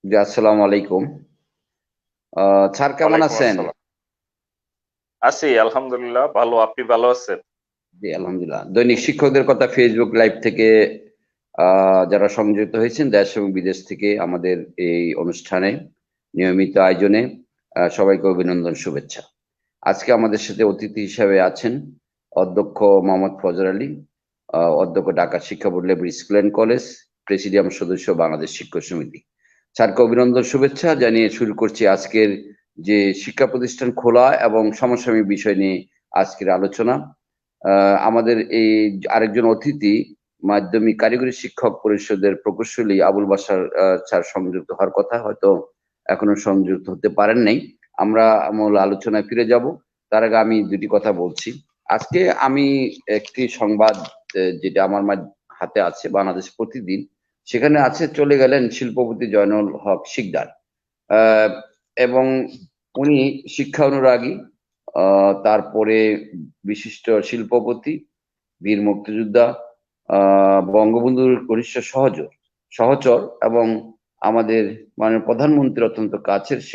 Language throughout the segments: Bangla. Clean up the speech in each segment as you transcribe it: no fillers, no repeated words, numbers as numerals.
জি, আসসালামু আলাইকুম। স্যার কেমন ওয়ালাইকুম আছেন? আসসালাম। আছি আলহামদুলিল্লাহ, ভালো। আপনি ভালো আছেন? জি, আলহামদুলিল্লাহ। দৈনিক শিক্ষকদের কথা ফেসবুক লাইভ থেকে যারা সংযুক্ত হয়েছেন দেশ এবং বিদেশ থেকে আমাদের এই অনুষ্ঠানে নিয়মিত আয়োজনে সবাইকে অভিনন্দন, শুভেচ্ছা। আজকে আমাদের সাথে অতিথি হিসাবে আছেন অধ্যক্ষ মোহাম্মদ ফজর আলী, অধ্যক্ষ ঢাকা শিক্ষা বোর্ড লেবুর স্কুল অ্যান্ড কলেজ, প্রেসিডিয়াম সদস্য বাংলাদেশ শিক্ষক সমিতি। স্যারকে অভিনন্দন, শুভেচ্ছা জানিয়ে শুরু করছি আজকের যে শিক্ষা প্রতিষ্ঠান খোলা এবং সমসাময়িক বিষয় নিয়ে আজকের আলোচনা। আমাদের এই আরেকজন অতিথি মাধ্যমিক কারিগরি শিক্ষক পরিষদের প্রকৌশলী আবুল বাশার স্যার সংযুক্ত হওয়ার কথা, হয়তো এখনো সংযুক্ত হতে পারেন নাই। আমরা মূল আলোচনায় ফিরে যাব, তার আগে আমি দুটি কথা বলছি। আজকে আমি একটি সংবাদ যেটা আমার হাতে আছে, বাংলাদেশ প্রতিদিন, সেখানে আছে চলে গেলেন শিল্পপতি জয়নুল হক শিকদার। আহ, এবং উনি শিক্ষা অনুরাগী, তারপরে বিশিষ্ট শিল্পপতি, বীর মুক্তিযোদ্ধা, বঙ্গবন্ধুর ঘনিষ্ঠ সহচর এবং আমাদের মাননীয় প্রধানমন্ত্রীর অত্যন্ত কাছের আহ,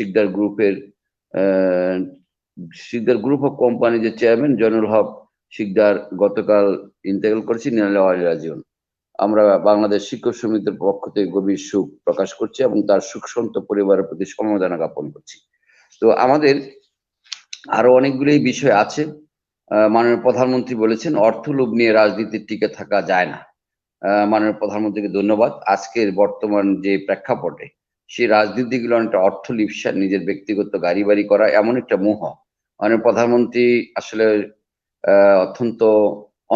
শিকদার গ্রুপ অফ কোম্পানি যে চেয়ারম্যান জয়নুল হক শিকদার গতকাল ইন্তেকাল করেছেন, রাজিউন। আমরা বাংলাদেশ শিক্ষক সমিতির পক্ষ থেকে গভীর শোক প্রকাশ করছি এবং তার সুখসন্ত পরিবারের প্রতি সমবেদনা জ্ঞাপন করছি। তো আমাদের আরো অনেকগুলি বিষয় আছে। মাননীয় প্রধানমন্ত্রী বলেছেন অর্থ লোভ নিয়ে রাজনীতির টিকে থাকা যায় না। মাননীয় প্রধানমন্ত্রীকে ধন্যবাদ। আজকের বর্তমান যে প্রেক্ষাপটে সেই রাজনীতিগুলো অনেকটা অর্থ লিপ্সা, নিজের ব্যক্তিগত গাড়ি বাড়ি করা, এমন একটা মোহ। মাননীয় প্রধানমন্ত্রী আসলে অত্যন্ত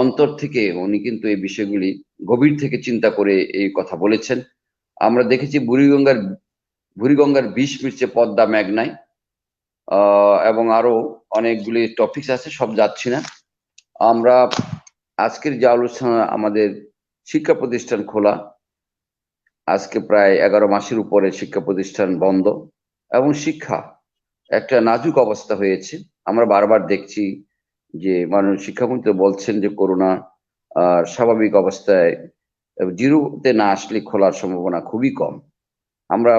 অন্তর থেকে উনি কিন্তু এই বিষয়গুলি গভীর থেকে চিন্তা করে এই কথা বলেছেন। আমরা দেখেছি বুড়িগঙ্গার বিষ মিশছে পদ্মা মেঘনায়, এবং আরো অনেকগুলি টপিকস আছে, সব যাচ্ছি না। আমরা আজকের যে আলোচনা, আমাদের শিক্ষা প্রতিষ্ঠান খোলা, আজকে প্রায় 11 মাসের উপরে শিক্ষা প্রতিষ্ঠান বন্ধ এবং শিক্ষা একটা নাজুক অবস্থা হয়েছে। আমরা বারবার দেখছি যে মাননীয় শিক্ষামন্ত্রী বলছেন যে করোনা স্বাভাবিক অবস্থায় জিরোতে না আসলে খোলার সম্ভাবনা খুবই কম। আমরা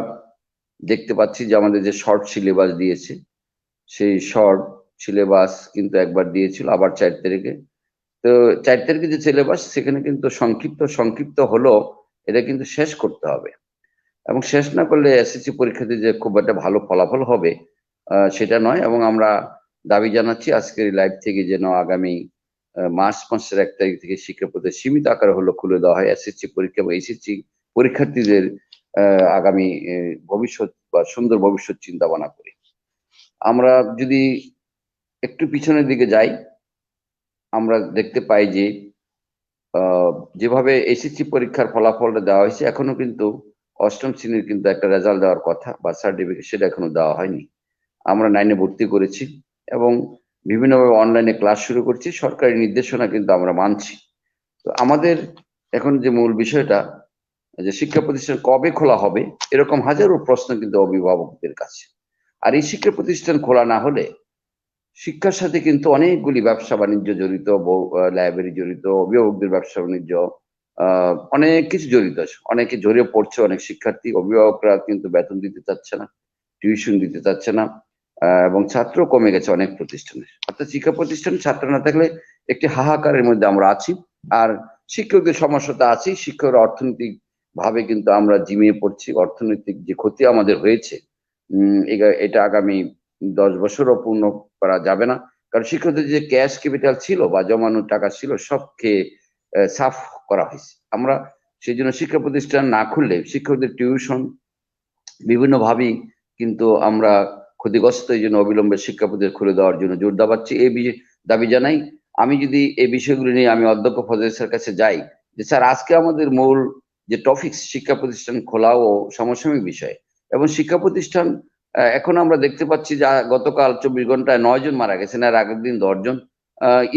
দেখতে পাচ্ছি যে আমাদের যে শর্ট সিলেবাস দিয়েছে, সেই শর্ট সিলেবাস কিন্তু একবার দিয়েছিল, আবার 4 তারিখে। তো 4 তারিখে যে সিলেবাস, সেখানে কিন্তু সংক্ষিপ্ত সংক্ষিপ্ত হলো, এটা কিন্তু শেষ করতে হবে। এবং শেষ না করলে এসএসসি পরীক্ষাতে যে খুব একটা ভালো ফলাফল হবে সেটা নয়। এবং আমরা দাবি জানাচ্ছি আজকের লাইভ থেকে যেন আগামী মার্চ মাসের 1 তারিখ থেকে শিক্ষা প্রতিষ্ঠান সীমিত আকারে হলো খুলে দেওয়া হয়, এসএসসি পরীক্ষা বা এইচএসসি পরীক্ষার্থীদের আগামী ভবিষ্যৎ বা সুন্দর ভবিষ্যৎ চিন্তা ভাবনা করি। আমরা যদি একটু পিছনের দিকে যাই, আমরা দেখতে পাই যে আহ, যেভাবে এসএসসি পরীক্ষার ফলাফলটা দেওয়া হয়েছে, এখনো কিন্তু অষ্টম শ্রেণীর কিন্তু একটা রেজাল্ট দেওয়ার কথা বা সার্টিফিকেট, সেটা এখনো দেওয়া হয়নি। আমরা 9-এ ভর্তি করেছি এবং বিভিন্নভাবে অনলাইনে ক্লাস শুরু করছি, সরকারি নির্দেশনা কিন্তু আমরা মানছি। তো আমাদের এখন যে মূল বিষয়টা, যে শিক্ষা প্রতিষ্ঠান কবে খোলা হবে, এরকম হাজারো প্রশ্ন কিন্তু অভিভাবকদের কাছে। আর এই শিক্ষা প্রতিষ্ঠান খোলা না হলে শিক্ষার সাথে কিন্তু অনেকগুলি ব্যবসা বাণিজ্য জড়িত, লাইব্রেরি জড়িত, অভিভাবকদের ব্যবসা বাণিজ্য, অনেক কিছু জড়িত আছে। অনেকে জড়িয়ে পড়ছে, অনেক শিক্ষার্থী অভিভাবকরা কিন্তু বেতন দিতে চাচ্ছে না, টিউশন দিতে চাচ্ছে না, এবং ছাত্র কমে গেছে অনেক প্রতিষ্ঠানে। অর্থাৎ শিক্ষা প্রতিষ্ঠানে ছাত্র না থাকলে একটি হাহাকারের মধ্যে আমরা আছি। আর শিক্ষকদের সমস্যা তো আছেই, শিক্ষকরা অর্থনৈতিক ভাবে কিন্তু আমরা জিমিয়ে পড়ছি। অর্থনৈতিক যে ক্ষতি আমাদের হয়েছে, এটা আগামী 10 বছরও পূর্ণ করা যাবে না। কারণ শিক্ষকদের যে ক্যাশ ক্যাপিটাল ছিল বা জমানো টাকা ছিল, সব খেয়ে সাফ করা হয়েছে। আমরা সেই জন্য শিক্ষা প্রতিষ্ঠান না খুললে শিক্ষকদের টিউশন বিভিন্ন ভাবেই কিন্তু আমরা ক্ষতিগ্রস্ত। এই জন্য অবিলম্বে শিক্ষা প্রতিষ্ঠান খুলে দেওয়ার জন্য জোর দাবাচ্ছি, দাবি জানাই। আমি যদি এই বিষয়গুলি নিয়ে আমি অধ্যক্ষ ফজল স্যারের কাছে যাই, যে স্যার আজকে আমাদের মূল যে টপিক শিক্ষা প্রতিষ্ঠান খোলা ও সমসাময়িক বিষয় এবং শিক্ষা প্রতিষ্ঠান, এখন আমরা দেখতে পাচ্ছি যে গতকাল 24 ঘন্টায় 9 জন মারা গেছেন, আর আগের দিন 10 জন।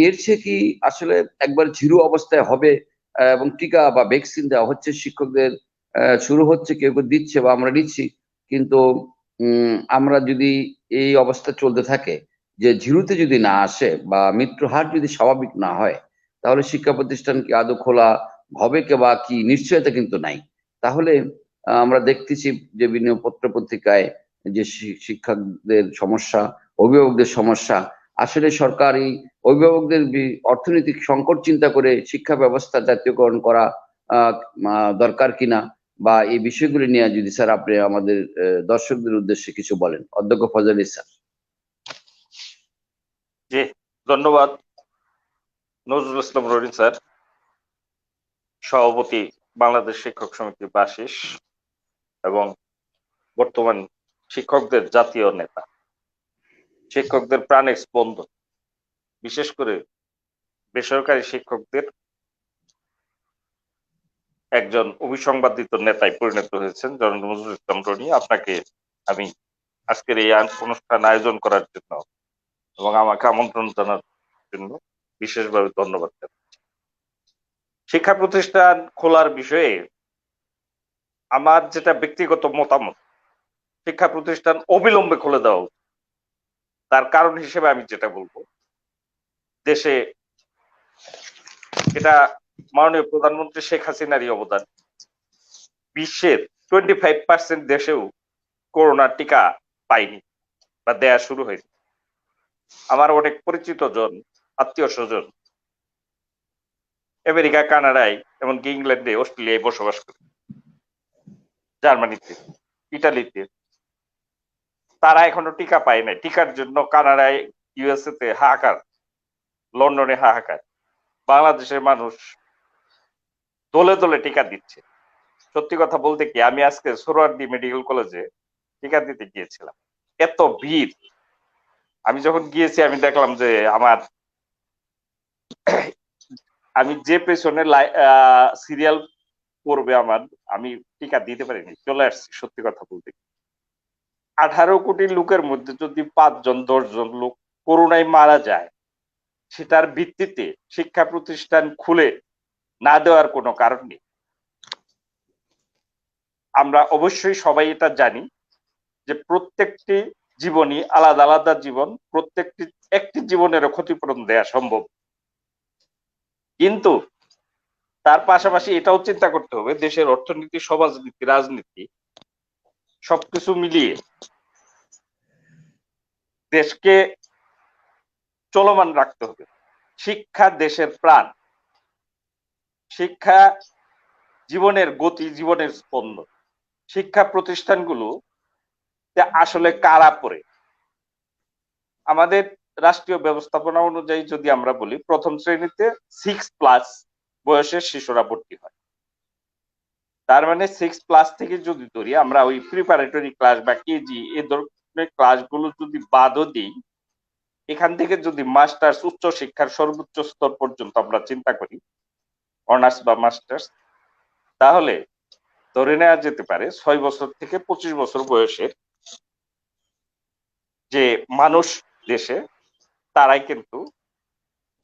এর চেয়ে কি আসলে একবার জিরো অবস্থায় হবে? এবং টিকা বা ভ্যাকসিন দেওয়া হচ্ছে শিক্ষকদের, শুরু হচ্ছে, কেউ কেউ দিচ্ছে বা আমরা নিচ্ছি, কিন্তু আমরা যদি এই অবস্থা চলতে থাকে, যে জিরোতে যদি না আসে বা মৃত্যুর হার যদি স্বাভাবিক না হয়, তাহলে শিক্ষা প্রতিষ্ঠান কি আদৌ খোলা হবে কে বা কি নিশ্চয়তা কিন্তু নাই। তাহলে আমরা দেখতেছি যে বিভিন্ন পত্র পত্রিকায় যে শিক্ষকদের সমস্যা, অভিভাবকদের সমস্যা। আসলে সরকার এই অভিভাবকদের অর্থনৈতিক সংকট চিন্তা করে শিক্ষা ব্যবস্থা জাতীয়করণ করা দরকার কিনা, বা এই বিষয়গুলি নিয়ে যদি স্যার আপনি আমাদের দর্শকদের উদ্দেশ্যে কিছু বলেন। অধ্যক্ষ ফজলী স্যার। জি, ধন্যবাদ নজরুল ইসলাম রনিন স্যার, সভাপতি বাংলাদেশ শিক্ষক সমিতি বাসিস এবং বর্তমান শিক্ষকদের জাতীয় নেতা, শিক্ষকদের প্রাণের স্পন্দন, বিশেষ করে বেসরকারি শিক্ষকদের একজন অভিসংবাদিত নেতায় পরিণত হয়েছেন জনাব নজরুল ইসলাম রনি। আপনাকে আমি আজকের এই অনুষ্ঠান আয়োজন করার জন্য এবং আমাকে আমন্ত্রণ জানার জন্য বিশেষভাবে ধন্যবাদ জানাচ্ছি। শিক্ষা প্রতিষ্ঠান খোলার বিষয়ে আমার যেটা ব্যক্তিগত মতামত, শিক্ষা প্রতিষ্ঠান অবিলম্বে খুলে দেওয়া উচিত। তার কারণ হিসেবে আমি যেটা বলবো, দেশে এটা মাননীয় প্রধানমন্ত্রী শেখ হাসিনারই অবদান। বিশ্বের 25% দেশেও করোনার টিকা পায়নি বা দেয়া শুরু হয়নি। আমার অনেক পরিচিত জন, আত্মীয় স্বজন আমেরিকা, কানাডায়, এমনকি ইংল্যান্ডে, অস্ট্রেলিয়ায় বসবাস করে, জার্মানিতে, ইটালিতে। তারা এখনো টিকা পায় নাই। টিকার জন্য কানাডায়, ইউএসএ তে হাহাকার, লন্ডনে হাহাকার। বাংলাদেশের মানুষ দলে দলে টিকা দিচ্ছে। সত্যি কথা বলতে কি, আমি আজকে সোহরাওয়ার্দী মেডিকেল কলেজে টিকা দিতে গিয়েছিলাম। এত ভিড়! আমি যখন গিয়েছি আমি দেখলাম যে আমি যে পেছনে সিরিয়াল পড়বে আমার, আমি টিকা দিতে পারিনি, চলে আসছি। সত্যি কথা বলতে 18 কোটি লোকের মধ্যে যদি 5 জন 10 জন লোক করোনায় মারা যায়, সেটার ভিত্তিতে শিক্ষা প্রতিষ্ঠান খুলে না দেওয়ার কোনো কারণ নেই। আমরা অবশ্যই সবাই এটা জানি যে প্রত্যেকটি জীবনই আলাদা আলাদা জীবন, প্রত্যেকটি একটি জীবনেরও ক্ষতিপূরণ দেয়া সম্ভব, কিন্তু তার পাশাপাশি এটাও চিন্তা করতে হবে দেশের অর্থনীতি, সমাজনীতি, রাজনীতি সবকিছু মিলিয়ে দেশকে চলমান রাখতে হবে। শিক্ষা দেশের প্রাণ, শিক্ষা জীবনের গতি, জীবনের স্পন্দন। শিক্ষা প্রতিষ্ঠানগুলো আসলে কারা পড়ে? আমাদের রাষ্ট্রীয় ব্যবস্থাপনা অনুযায়ী যদি আমরা বলি, প্রথম শ্রেণীতে 6+ বয়সের শিশুরা ভর্তি হয়। তার মানে 6+ থেকে যদি ধরি আমরা, ওই প্রিপারেটরি ক্লাস বা কেজি এই ধরনের ক্লাসগুলো যদি বাদও দিই, এখান থেকে যদি মাস্টার্স, উচ্চ শিক্ষার সর্বোচ্চ স্তর পর্যন্ত আমরা চিন্তা করি, অনার্স বা মাস্টার্স, তাহলে ধরে নেওয়া যেতে পারে 6 বছর থেকে 25 বছর বয়সের যে মানুষ দেশে, তারাই কিন্তু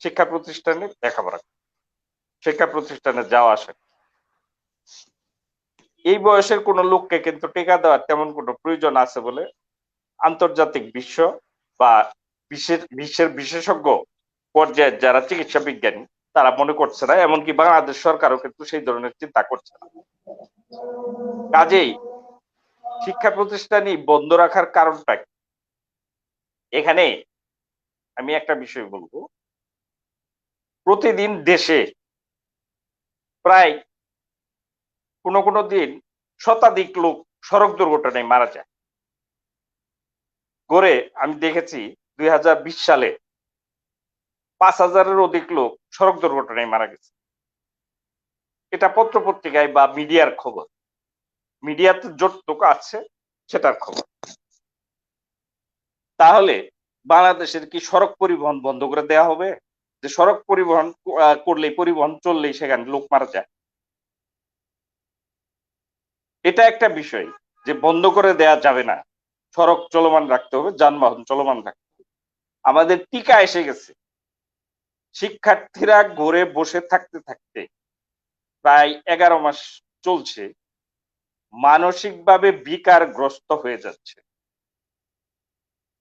শিক্ষা প্রতিষ্ঠানে লেখাপড়া, শিক্ষা প্রতিষ্ঠানে যাওয়া আসে। এই বয়সের কোন লোককে কিন্তু টিকা দেওয়ার তেমন কোনো প্রয়োজন আছে বলে আন্তর্জাতিক বিশ্ব বা বিশ্বের বিশেষজ্ঞ পর্যায়ের যারা চিকিৎসা বিজ্ঞানী তারা মনে করছে না, এমনকি বাংলাদেশ সরকারও কিন্তু সেই ধরনের চিন্তা করছে না। কাজেই শিক্ষা প্রতিষ্ঠানই বন্ধ রাখার কারণটা কি? এখানে আমি একটা বিষয় বলবো, প্রতিদিন দেশে প্রায় কোনো দিন শতাধিক লোক সড়ক দুর্ঘটনায় মারা যায়। গড়ে আমি দেখেছি 2020 সালে 5,000-এর অধিক লোক সড়ক দুর্ঘটনায় মারা গেছে। এটা পত্র পত্রিকায় বা মিডিয়ার খবর, মিডিয়াতে যতটুকু আছে সেটার খবর। তাহলে বাংলাদেশের কি সড়ক পরিবহন বন্ধ করে দেওয়া হবে? যে সড়ক পরিবহন করলেই, পরিবহন চললেই সেখানে লোক মারা যায়? এটা একটা বিষয় যে বন্ধ করে দেয়া যাবে না, সড়ক চলমান রাখতে হবে, যানবাহন চলমান রাখতে হবে। আমাদের টিকা এসে গেছে, শিক্ষার্থীরা ঘরে বসে থাকতে থাকতে প্রায় 11 মাস চলছে, মানসিকভাবে বিকারগ্রস্ত হয়ে যাচ্ছে।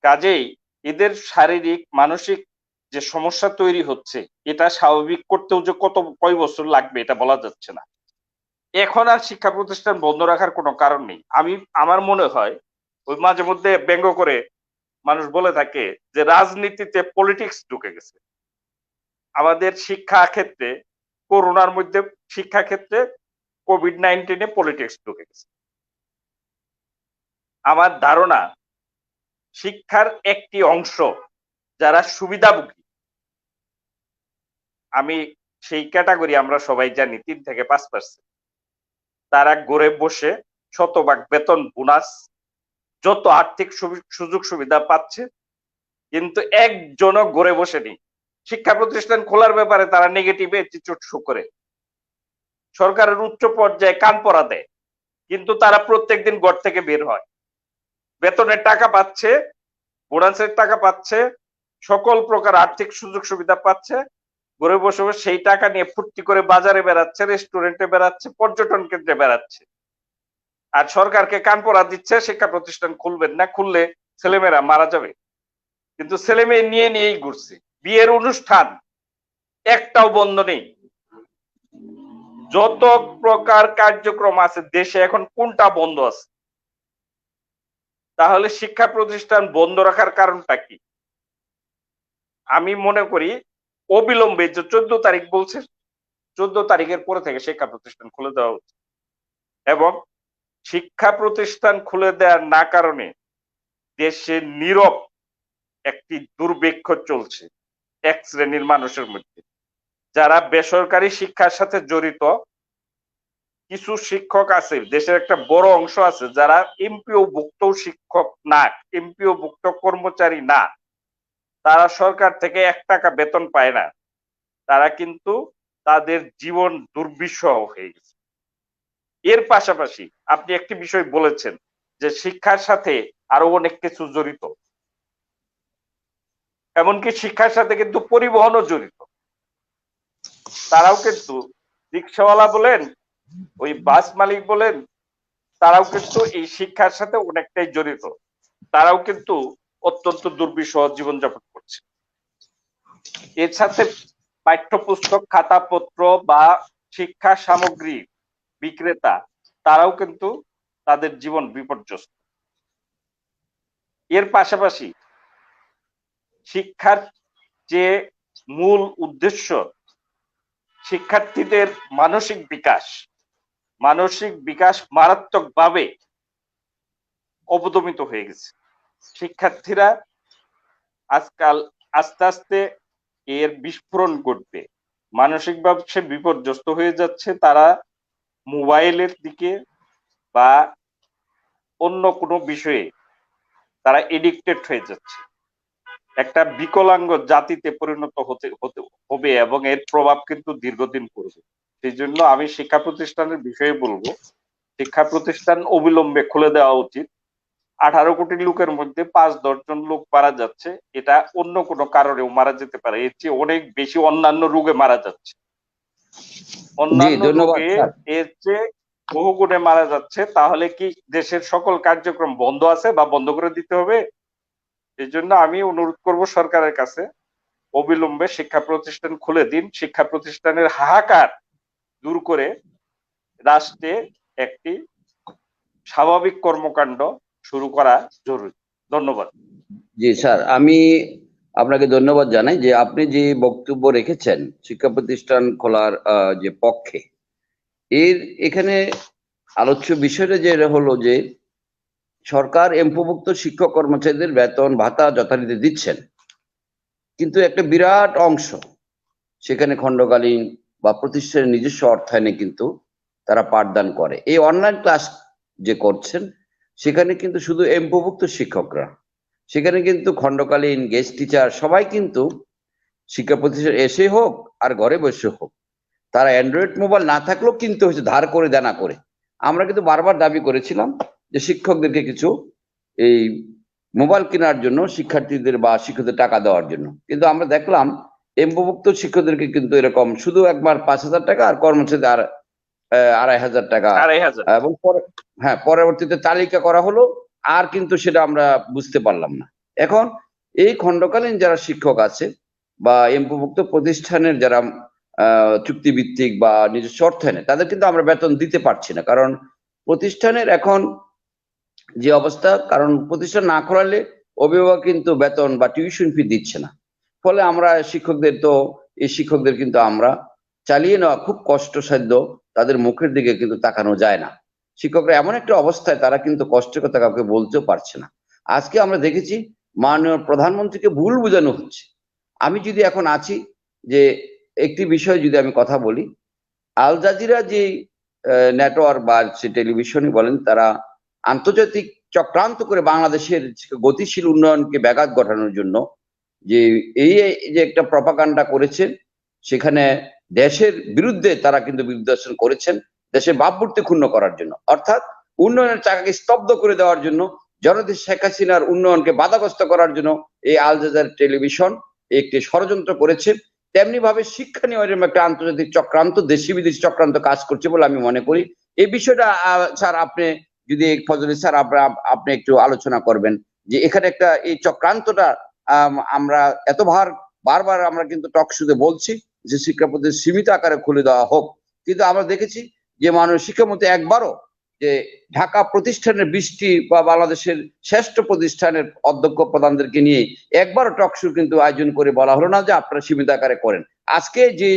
কাজেই এদের শারীরিক মানসিক যে সমস্যা তৈরি হচ্ছে, এটা স্বাভাবিক করতেও যে কয় বছর লাগবে এটা বলা যাচ্ছে না। এখন আর শিক্ষা প্রতিষ্ঠান বন্ধ রাখার কোনো কারণ নেই। আমার মনে হয় ওই মাঝে মধ্যে ব্যঙ্গ করে মানুষ বলে থাকে যে রাজনীতিতে পলিটিক্স ঢুকে গেছে আমাদের শিক্ষা ক্ষেত্রে। করোনার মধ্যে শিক্ষা ক্ষেত্রে কোভিড-19 পলিটিক্স ঢুকে গেছে। আমার ধারণা শিক্ষার একটি অংশ যারা সুবিধাভোগী, আমি সেই ক্যাটাগরি আমরা সবাই জানি 3 থেকে 5%, তারা ঘরে বসে শতভাগ বেতন, বোনাস, যত আর্থিক সুযোগ সুবিধা পাচ্ছে, কিন্তু একজনও ঘরে বসে নেই। শিক্ষা প্রতিষ্ঠান খোলার ব্যাপারে তারা নেগেটিভ অ্যাটিটিউড শো করে, সরকারের উচ্চ পর্যায়ে কান পড়া দেয়, কিন্তু তারা প্রত্যেকদিন ঘর থেকে বের হয়, বেতনের টাকা পাচ্ছে, বোনাসের টাকা পাচ্ছে, সকল প্রকার আর্থিক সুযোগ সুবিধা পাচ্ছে, ঘরে বসে বসে সেই টাকা নিয়ে ফুর্তি করে বাজারে বেড়াচ্ছে, রেস্টুরেন্টে বেড়াচ্ছে, পর্যটন কেন্দ্রে বেড়াচ্ছে। আর সরকারকে কান পড়া দিচ্ছে শিক্ষা প্রতিষ্ঠান খুলবেন না, খুললে ছেলেমেয়েরা মারা যাবে। কিন্তু ছেলে মেয়ে নিয়ে নিয়েই ঘুরছে। বিয়ের অনুষ্ঠান একটাও বন্ধ নেই। যত প্রকার কার্যক্রম আছে দেশে এখন কোনটা বন্ধ আছে? তাহলে শিক্ষা প্রতিষ্ঠান বন্ধ রাখার কারণটা কি? আমি মনে করি অবিলম্বে, যে 14 তারিখ বলছে, 14 তারিখের পরে থেকে শিক্ষা প্রতিষ্ঠান খুলে দেওয়া উচিত। এবং শিক্ষা প্রতিষ্ঠান খুলে দেওয়ার না কারণে দেশে নীরব একটি দুর্ভিক্ষ চলছে এক শ্রেণীর মানুষের মধ্যে, যারা বেসরকারি শিক্ষার সাথে জড়িত। কিছু শিক্ষক আছে, দেশের একটা বড় অংশ আছে যারা এমপিও ভুক্ত শিক্ষক না, এমপিও ভুক্ত কর্মচারী না, তারা সরকার থেকে 1 টাকা বেতন পায় না, তারা কিন্তু তাদের জীবন দুর্বিষহ হয়ে গেছে। এর পাশাপাশি আপনি একটি বিষয় বলেছেন যে শিক্ষার সাথে আরো অনেক কিছু জড়িত, এমনকি শিক্ষার সাথে কিন্তু পরিবহনও জড়িত। তারাও কিন্তু রিক্সাওয়ালা বলেন, ওই বাস মালিক বলেন, তারাও কিন্তু এই শিক্ষার সাথে অনেকটাই জড়িত। তারাও কিন্তু অত্যন্ত দুর্বিষহ জীবনযাপন করছে। এর সাথে পাঠ্যপুস্তক, খাতাপত্র বা শিক্ষা সামগ্রী বিক্রেতা, তারাও কিন্তু তাদের জীবন বিপর্যস্ত। এর পাশাপাশি শিক্ষার যে মূল উদ্দেশ্য, শিক্ষার্থীদের মানসিক বিকাশ মারাত্মকভাবে অবদমিত হয়ে গেছে। শিক্ষার্থীরা আজকাল আস্তে আস্তে এর বিস্ফোরণ ঘটবে, মানসিকভাবে সে বিপর্যস্ত হয়ে যাচ্ছে। তারা মোবাইলের দিকে বা অন্য কোনো বিষয়ে তারা এডিক্টেড হয়ে যাচ্ছে, একটা বিকলাঙ্গ জাতিতে পরিণত হবে এবং এর প্রভাব কিন্তু দীর্ঘদিন পড়বে। সেই জন্য আমি শিক্ষা প্রতিষ্ঠানের বিষয়ে বলবো, শিক্ষা প্রতিষ্ঠান অবিলম্বে খুলে দেওয়া উচিত। 18 কোটি লোকের মধ্যে 5-10 জন লোক মারা যাচ্ছে, এটা অন্য কোনো কারণেও মারা যেতে পারে, এর চেয়ে অনেক বেশি অন্যান্য রোগে মারা যাচ্ছে, অন্যান্য রোগে এর চেয়ে বহু গুণে মারা যাচ্ছে। তাহলে কি দেশের সকল কার্যক্রম বন্ধ আছে বা বন্ধ করে দিতে হবে? এই জন্য আমি অনুরোধ করব সরকারের কাছে, অবিলম্বে শিক্ষা প্রতিষ্ঠান খুলে দিন, শিক্ষা প্রতিষ্ঠানের হাহাকার দূর করে রাষ্ট্রে একটি স্বাভাবিক কর্মকাণ্ড শুরু করা জরুরি। ধন্যবাদ। জি স্যার, আমি আপনাকে ধন্যবাদ জানাই যে আপনি যে বক্তব্য রেখেছেন শিক্ষা প্রতিষ্ঠান খোলার যে পক্ষে, এখানে আলোচ্য বিষয়টা যে হলো যে সরকার এমপিওভুক্ত শিক্ষক কর্মচারীদের বেতন ভাতা যথারীতি দিচ্ছেন, কিন্তু একটা বিরাট অংশ সেখানে খণ্ডকালীন বা প্রতিষ্ঠানের নিজস্ব অর্থায়নে কিন্তু তারা পাঠদান করে। এই অনলাইন ক্লাস যে করছেন সেখানে কিন্তু শুধু এমপিওভুক্ত শিক্ষকরা, সেখানে কিন্তু খণ্ডকালীন গেস্ট টিচার সবাই কিন্তু শিক্ষা প্রতিষ্ঠান এসে হোক আর ঘরে বসে হোক, তারা অ্যান্ড্রয়েড মোবাইল না থাকলেও কিনতে হয়েছে ধার করে দেনা করে। আমরা কিন্তু বারবার দাবি করেছিলাম যে শিক্ষকদেরকে কিছু এই মোবাইল কেনার জন্য শিক্ষার্থীদের বা শিক্ষকদের টাকা দেওয়ার জন্য, কিন্তু আমরা দেখলাম এমপিওভুক্ত শিক্ষকদেরকে কিন্তু এরকম শুধু একবার 5,000 টাকা আর কর্মচারীদের আর 2,500 টাকা, এবং পরবর্তীতে তালিকা করা হলো, আর কিন্তু সেটা আমরা বুঝতে পারলাম না। এখন এই খণ্ডকালীন যারা শিক্ষক আছে বা এমপিওভুক্ত প্রতিষ্ঠানের যারা চুক্তিভিত্তিক বা নিজস্ব অর্থায়নে, তাদের কিন্তু আমরা বেতন দিতে পারছি না। কারণ প্রতিষ্ঠানের এখন যে অবস্থা, কারণ প্রতিষ্ঠান না খোলালে অভিভাবক কিন্তু বেতন বা টিউশন ফি দিচ্ছে না। ফলে আমরা শিক্ষকদের কিন্তু আমরা চালিয়ে নেওয়া খুব কষ্টসাধ্য, তাদের মুখের দিকে কিন্তু তাকানো যায় না। শিক্ষকরা এমন একটা অবস্থায় তারা কিন্তু কষ্টের কথা কাউকে বলতেও পারছে না। আজকে আমরা দেখেছি মাননীয় প্রধানমন্ত্রীকে ভুল বোঝানো হচ্ছে। আমি যদি এখন আছি যে একটি বিষয় যদি আমি কথা বলি, আল জাজিরা যে নেটওয়ার্ক বা সে টেলিভিশনই বলেন, তারা আন্তর্জাতিক চক্রান্ত করে বাংলাদেশের গতিশীল উন্নয়নকে ব্যাঘাত ঘটানোর জন্য যে এই যে একটা প্রপাগান্ডা করেছেন, সেখানে দেশের বিরুদ্ধে তারা কিন্তু বিরুদ্ধাচরণ করেছেন, দেশের ভাবমূর্তি ক্ষুণ্ণ করার জন্য, অর্থাৎ উন্নয়নের চাকাকে স্তব্ধ করে দেওয়ার জন্য, জনদেশ শেখ হাসিনার উন্নয়নকে বাধাগ্রস্ত করার জন্য এই আল জাজিরা টেলিভিশন একটি ষড়যন্ত্র করেছে। তেমনি ভাবে শিক্ষা নিয়ে এরকম একটা আন্তর্জাতিক চক্রান্ত, দেশি বিদেশি চক্রান্ত কাজ করছে বলে আমি মনে করি। এই বিষয়টা স্যার আপনি যদি ফজলি স্যার আপনি একটু আলোচনা করবেন যে এখানে একটা এই চক্রান্তটা আমরা বারবার আমরা কিন্তু টক শুতে বলছি যে শিক্ষা প্রতিষ্ঠান সীমিত আকারে খুলে দেওয়া হোক, কিন্তু আমরা দেখেছি যে মাননীয় শিক্ষামন্ত্রী একবারও যে ঢাকা প্রতিষ্ঠানের 20টি বা বাংলাদেশের শ্রেষ্ঠ প্রতিষ্ঠানের অধ্যক্ষ প্রধানদেরকে নিয়ে একবারও টক শো কিন্তু আয়োজন করে বলা হলো না যে আপনারা সীমিত আকারে করেন। আজকে যে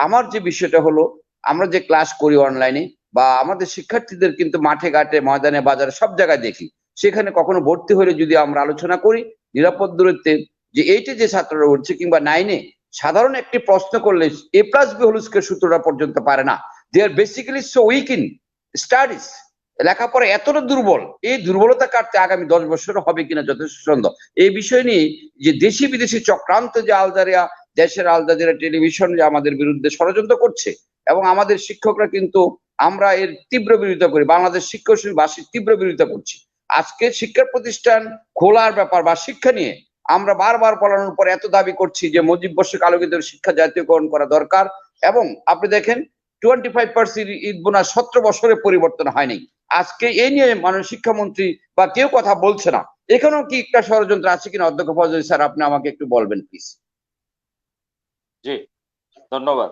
আমার যে বিষয়টা হলো, আমরা যে ক্লাস করি অনলাইনে বা আমাদের শিক্ষার্থীদের কিন্তু মাঠে ঘাটে ময়দানে বাজারে সব জায়গায় দেখি, সেখানে কখনো ভর্তি হলে যদি আমরা আলোচনা করি নিরাপদ দূরত্বে, যে এইটে যে ছাত্ররা উঠছে কিংবা 9-এ সাধারণ একটি প্রশ্ন করলে A+B হোল স্কয়ার সূত্রটা পর্যন্ত পারে না। They are basically so weak in studies, লেখাপড়া এতটা দুর্বল। এই দুর্বলতা কাটতে আগামী 10 বছর হবে কিনা যথেষ্ট সন্দেহ। এই বিষয় নিয়ে যে দেশি বিদেশি চক্রান্ত যে দেশের আল জাজিরা টেলিভিশন যে আমাদের বিরুদ্ধে ষড়যন্ত্র করছে, এবং আমাদের শিক্ষকরা কিন্তু আমরা এর তীব্র বিরোধিতা করি, বাংলাদেশ শিক্ষকবাসীর তীব্র বিরোধিতা করছি। আজকে শিক্ষা প্রতিষ্ঠান খোলার ব্যাপার বা শিক্ষা নিয়ে আমরা বারবার বলানোর পর এত দাবি করছি যে মুজিব বর্ষিক আলোকিত শিক্ষা জাতীয়করণ করা দরকার, এবং আপনি দেখেন 25% ঈদ বোনাস 17 বছরে পরিবর্তন হয়নি। আজকে এই নিয়ে মাননীয় শিক্ষামন্ত্রী বা কেউ কথা বলছে না। এখানেও কি একটা ষড়যন্ত্র আছে কিনা অধ্যক্ষ ফজল স্যার আপনি আমাকে একটু বলবেন প্লিজ। জি, ধন্যবাদ।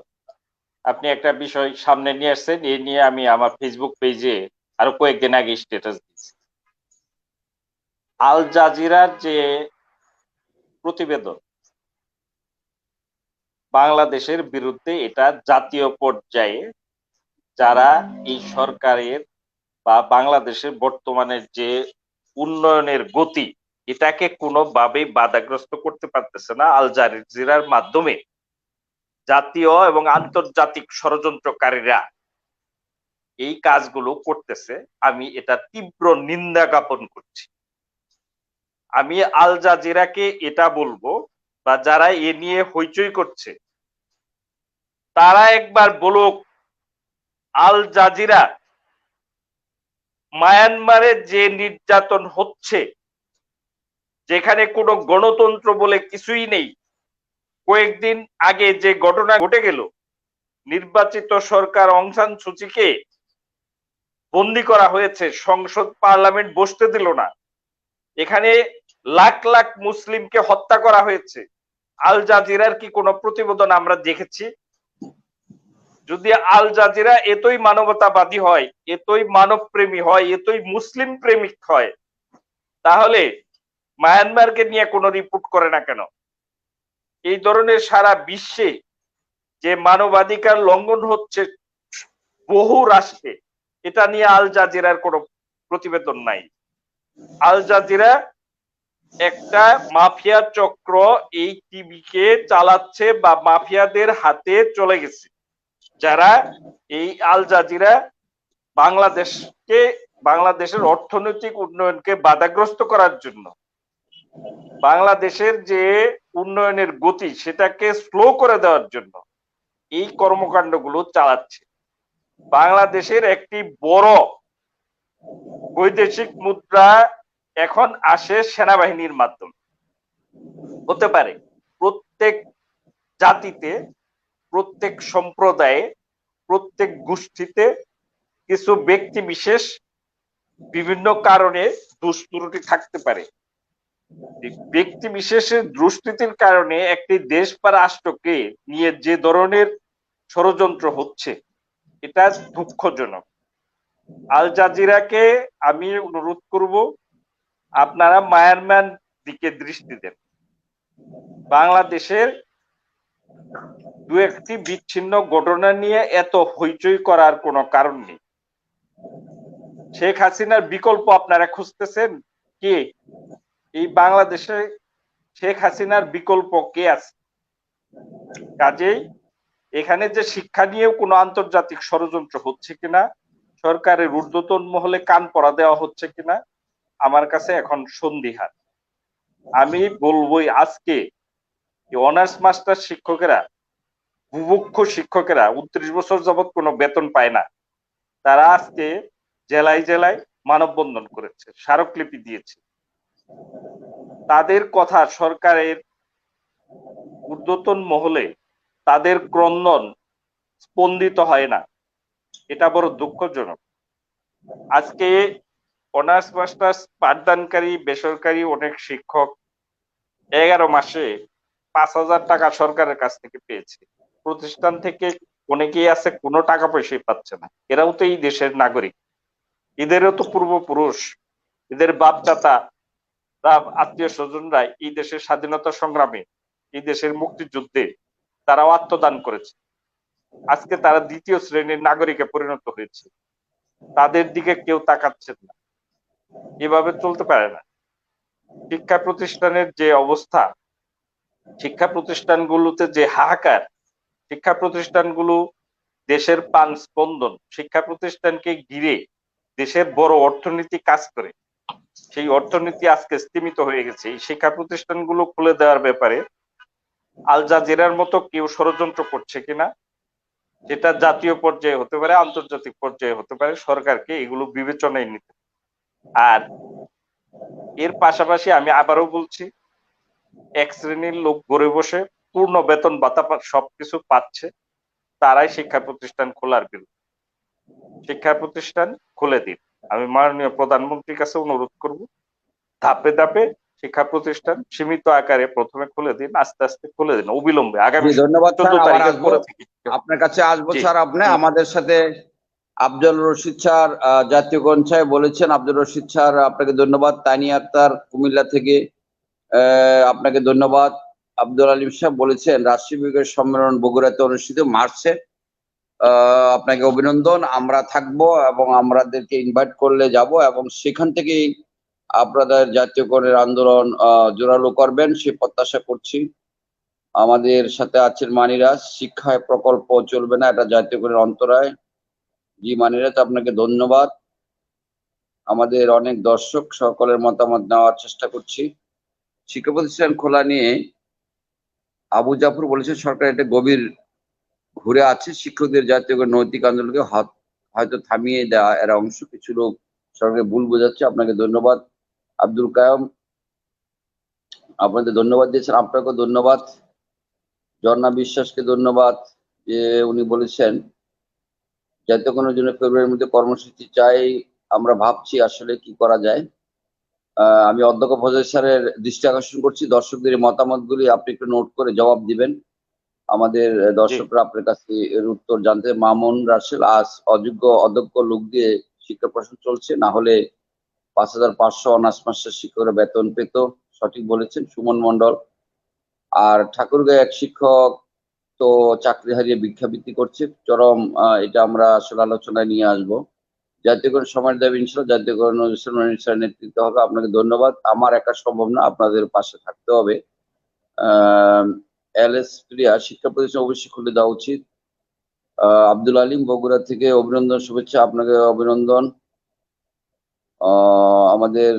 আপনি একটা বিষয় সামনে নিয়ে আসছেন, এই নিয়ে আমি আমার ফেসবুক পেজে আরো কয়েকদিন আগে স্ট্যাটাস দিয়েছি। আল জাজিরার যে প্রতিবেদন বাংলাদেশের বিরুদ্ধে, এটা জাতীয় পর্যায়ে যারা এই সরকারের বা বাংলাদেশের বর্তমানের যে উন্নয়নের গতি, এটাকে কোনোভাবেই বাধাগ্রস্ত করতে পারতেছে না। আল জাজিরার মাধ্যমে জাতীয় এবং আন্তর্জাতিক ষড়যন্ত্রকারীরা এই কাজগুলো করতেছে। আমি এটা তীব্র নিন্দা জ্ঞাপন করছি। আমি আল জাজিরাকে এটা বলবো, বা যারা এ নিয়ে হইচই করছে তারা একবার বলুক, আল জাজিরা মায়ানমারে যে নির্যাতন হচ্ছে, যেখানে কোনো গণতন্ত্র বলে কিছুই নেই, কয়েকদিন আগে যে ঘটনা ঘটে গেল, নির্বাচিত সরকার অং সান সুচিকে বন্দি করা হয়েছে, সংসদ পার্লামেন্ট বসতে দিল না, এখানে লাখ লাখ মুসলিমকে হত্যা করা হয়েছে। আল জাজিরার কি কোনো প্রতিবেদন আমরা দেখেছি? যদি আল জাজিরা এতই মানবতাবাদী হয়, এতই মানবপ্রেমী হয়, এতই মুসলিম প্রেমিক হয়, তাহলে মায়ানমারকে নিয়ে কোনো রিপোর্ট করে না কেন? এই ধরনের সারা বিশ্বে যে মানবাধিকার লঙ্ঘন হচ্ছে বহু রাষ্ট্রে, এটা নিয়ে আল জাজিরার কোনো প্রতিবেদন নাই। আল জাজিরা একটা মাফিয়া চক্র এই টিভিকে চালাচ্ছে বা মাফিয়াদের হাতে চলে গেছে, যারা এই আল জাজিরা বাংলাদেশের অর্থনৈতিক উন্নয়নকে বাধাগ্রস্ত করার জন্য, বাংলাদেশের যে উন্নয়নের গতি সেটাকে স্লো করে দেওয়ার জন্য এই কর্মকাণ্ডগুলো চালাচ্ছে। বাংলাদেশের একটি বড় বৈদেশিক মুদ্রা এখন আসে সেনাবাহিনীর মাধ্যমে। হতে পারে প্রত্যেক জাতিতে, প্রত্যেক সম্প্রদায়ে, প্রত্যেক গোষ্ঠীতে কিছু ব্যক্তি বিশেষ বিভিন্ন কারণে দুষ্ত্রুটি থাকতে পারে। ব্যক্তি বিশেষের দুষ্কৃতির কারণে একটি দেশ বা রাষ্ট্রকে নিয়ে যে ধরনের ষড়যন্ত্র হচ্ছে, এটা দুঃখজনক। আল জাজিরাকে আমি অনুরোধ করব, আপনারা মায়ানমার দিকে দৃষ্টি দেন। বাংলাদেশের দু একটি বিচ্ছিন্ন ঘটনা নিয়ে এত হইচই করার কোনো কারণ নেই। শেখ হাসিনার বিকল্প আপনারা খুঁজতেছেন কে? এই বাংলাদেশে শেখ হাসিনার বিকল্প কে আছে? কাজেই এখানে যে শিক্ষা নিয়েও কোনো আন্তর্জাতিক ষড়যন্ত্র হচ্ছে কিনা, সরকারের ঊর্ধ্বতন মহলে কান পড়া দেওয়া হচ্ছে কিনা, আমার কাছে এখন সন্দিহান। আমি বলবোই, আজকে অনার্স মাস্টার শিক্ষকেরা, বুভুক্ষ শিক্ষকেরা 29 বছর যাবৎ কোনো বেতন পায় না, তারা আজকে জেলায় জেলায় মানববন্ধন করেছে, স্মারকলিপি দিয়েছে। তাদের কথা সরকারের ঊর্ধ্বতন মহলে, তাদের ক্রন্দন স্পন্দিত হয় না। এটা বড় দুঃখজনক। আজকে অনার্স মাস্টার্স পাঠদানকারী বেসরকারি অনেক শিক্ষক 11 মাসে 5,000 টাকা সরকারের কাছ থেকে পেয়েছে। প্রতিষ্ঠান থেকে অনেকেই আছে কোনো টাকা পয়সাই পাচ্ছে না। এরাও তো এই দেশের নাগরিক, এদেরও তো পূর্বপুরুষ, এদের বাপ দাদা, আত্মীয় স্বজনরা এই দেশের স্বাধীনতা সংগ্রামে, এই দেশের মুক্তিযুদ্ধে তারাও আত্মদান করেছে। আজকে তারা দ্বিতীয় শ্রেণীর নাগরিকে পরিণত হয়েছে, তাদের দিকে কেউ তাকাচ্ছেন না। এভাবে চলতে পারে না। শিক্ষা প্রতিষ্ঠানের যে অবস্থা, শিক্ষা প্রতিষ্ঠানগুলোতে যে হাহাকার, শিক্ষা প্রতিষ্ঠানগুলো দেশের প্রাণ স্পন্দন, শিক্ষা প্রতিষ্ঠানকে ঘিরে দেশের বড় অর্থনীতি কাজ করে, সেই অর্থনীতি আজকে স্তীমিত হয়ে গেছে। এই শিক্ষা প্রতিষ্ঠানগুলো খুলে দেওয়ার ব্যাপারে আল জাজিরার মতো কেউ ষড়যন্ত্র করছে কিনা, সেটা জাতীয় পর্যায়ে হতে পারে, আন্তর্জাতিক পর্যায়ে হতে পারে, সরকারকে এগুলো বিবেচনায় নিতে। আর এর পাশাপাশি আমি আবারও বলছি, এক শ্রেণীর লোক ঘরে বসে পূর্ণ বেতন ভাতা সবকিছু পাচ্ছে, তারাই শিক্ষা প্রতিষ্ঠান খোলার বিরুদ্ধে। শিক্ষা প্রতিষ্ঠান খুলে দিন। আমি মাননীয় প্রধানমন্ত্রীর কাছে অনুরোধ করব, ধাপে ধাপে শিক্ষা প্রতিষ্ঠান সীমিত আকারে প্রথমে খুলে দিন, আস্তে আস্তে খুলে দিন, অবিলম্বে আগামী ধন্যবাদ স্যার। 14 আবার তারিখের আসবো পরে থেকে। আপনার কাছে, আসবো জি, স্যার। আপনি আমাদের সাথে আব্দুল রশিদ স্যার জাতীয়করণ সাহেব বলেছেন। আব্দুল রশিদ স্যার আপনাকে ধন্যবাদ। তানিয়া আক্তার কুমিল্লা থেকে আপনাকে ধন্যবাদ। আব্দুল আলিম সাহেব বলেছেন রাষ্ট্রীয় বিভাগের সম্মেলন বগুড়াতে অনুষ্ঠিত মার্চে, আপনাকে অভিনন্দন। আমরা থাকবো এবং আমাদেরকে ইনভাইট করলে যাব এবং সেখান থেকেই আপনাদের জাতীয়করণের আন্দোলন জোরালো করবেন সে প্রত্যাশা করছি। আমাদের সাথে আছেন মানিরাজ, শিক্ষায় প্রকল্প চলবে না, এটা জাতীয়করণের অন্তরায়। জি মানিরাজ, আপনাকে ধন্যবাদ। আমাদের অনেক দর্শক, সকলের মতামত নেওয়ার চেষ্টা করছি। শিক্ষা প্রতিষ্ঠান খোলা নিয়ে আবু জাফর বলেছেন সরকার এটা গভীর ঘুরে আছে, শিক্ষকদের জাতীয়করণ নৈতিক আন্দোলনকে হয়তো থামিয়ে দেওয়া এর অংশ। কিছু লোক সরকারকে ভুল বোঝাচ্ছে। আপনাকে ধন্যবাদ। আব্দুল কায়ম, আপনাদের ধন্যবাদ দিয়েছেন। আপনাকেও ধন্যবাদ। ঝর্ণা বিশ্বাসকে ধন্যবাদ যে উনি বলেছেন জাতীয়করণের জন্য ফেব্রুয়ারির মধ্যে কর্মসূচি চাই, আমরা ভাবছি আসলে কি করা যায়। আমি অধ্যক্ষ ফজল স্যারের দৃষ্টি আকর্ষণ করছি, দর্শকদের মতামতগুলি আপনি একটু নোট করে জবাব দিবেন। আমাদের দর্শকরা আপনার কাছে এর উত্তর জানতে। মামুন রাসেল, আজ অযোগ্য অদক্ষ লোক দিয়ে শিক্ষা প্রশাসন চলছে, না হলে 5,500 অনার্স মাস্টার শিক্ষকরা বেতন পেত। সঠিক বলেছেন সুমন মন্ডল। আর ঠাকুরগাঁও এক শিক্ষক তো চাকরি হারিয়ে ভিক্ষাবৃত্তি করছে, চরম। এটা আমরা আসলে আলোচনায় নিয়ে আসবো। জাতীয়করণ সমাজ দাবি ইনশাল্লাহ জাতীয়করণ অনুষ্ঠান নেতৃত্ব হবে। আপনাকে ধন্যবাদ। আমার একা সম্ভব না, আপনাদের পাশে থাকতে হবে। এলএস প্রিয়া, শিক্ষা প্রতিষ্ঠান অবশ্যই খুলে দেওয়া উচিত। আব্দুল আলিম বগুড়া থেকে অভিনন্দন, শুভেচ্ছা। আপনাকে অভিনন্দন। আমাদের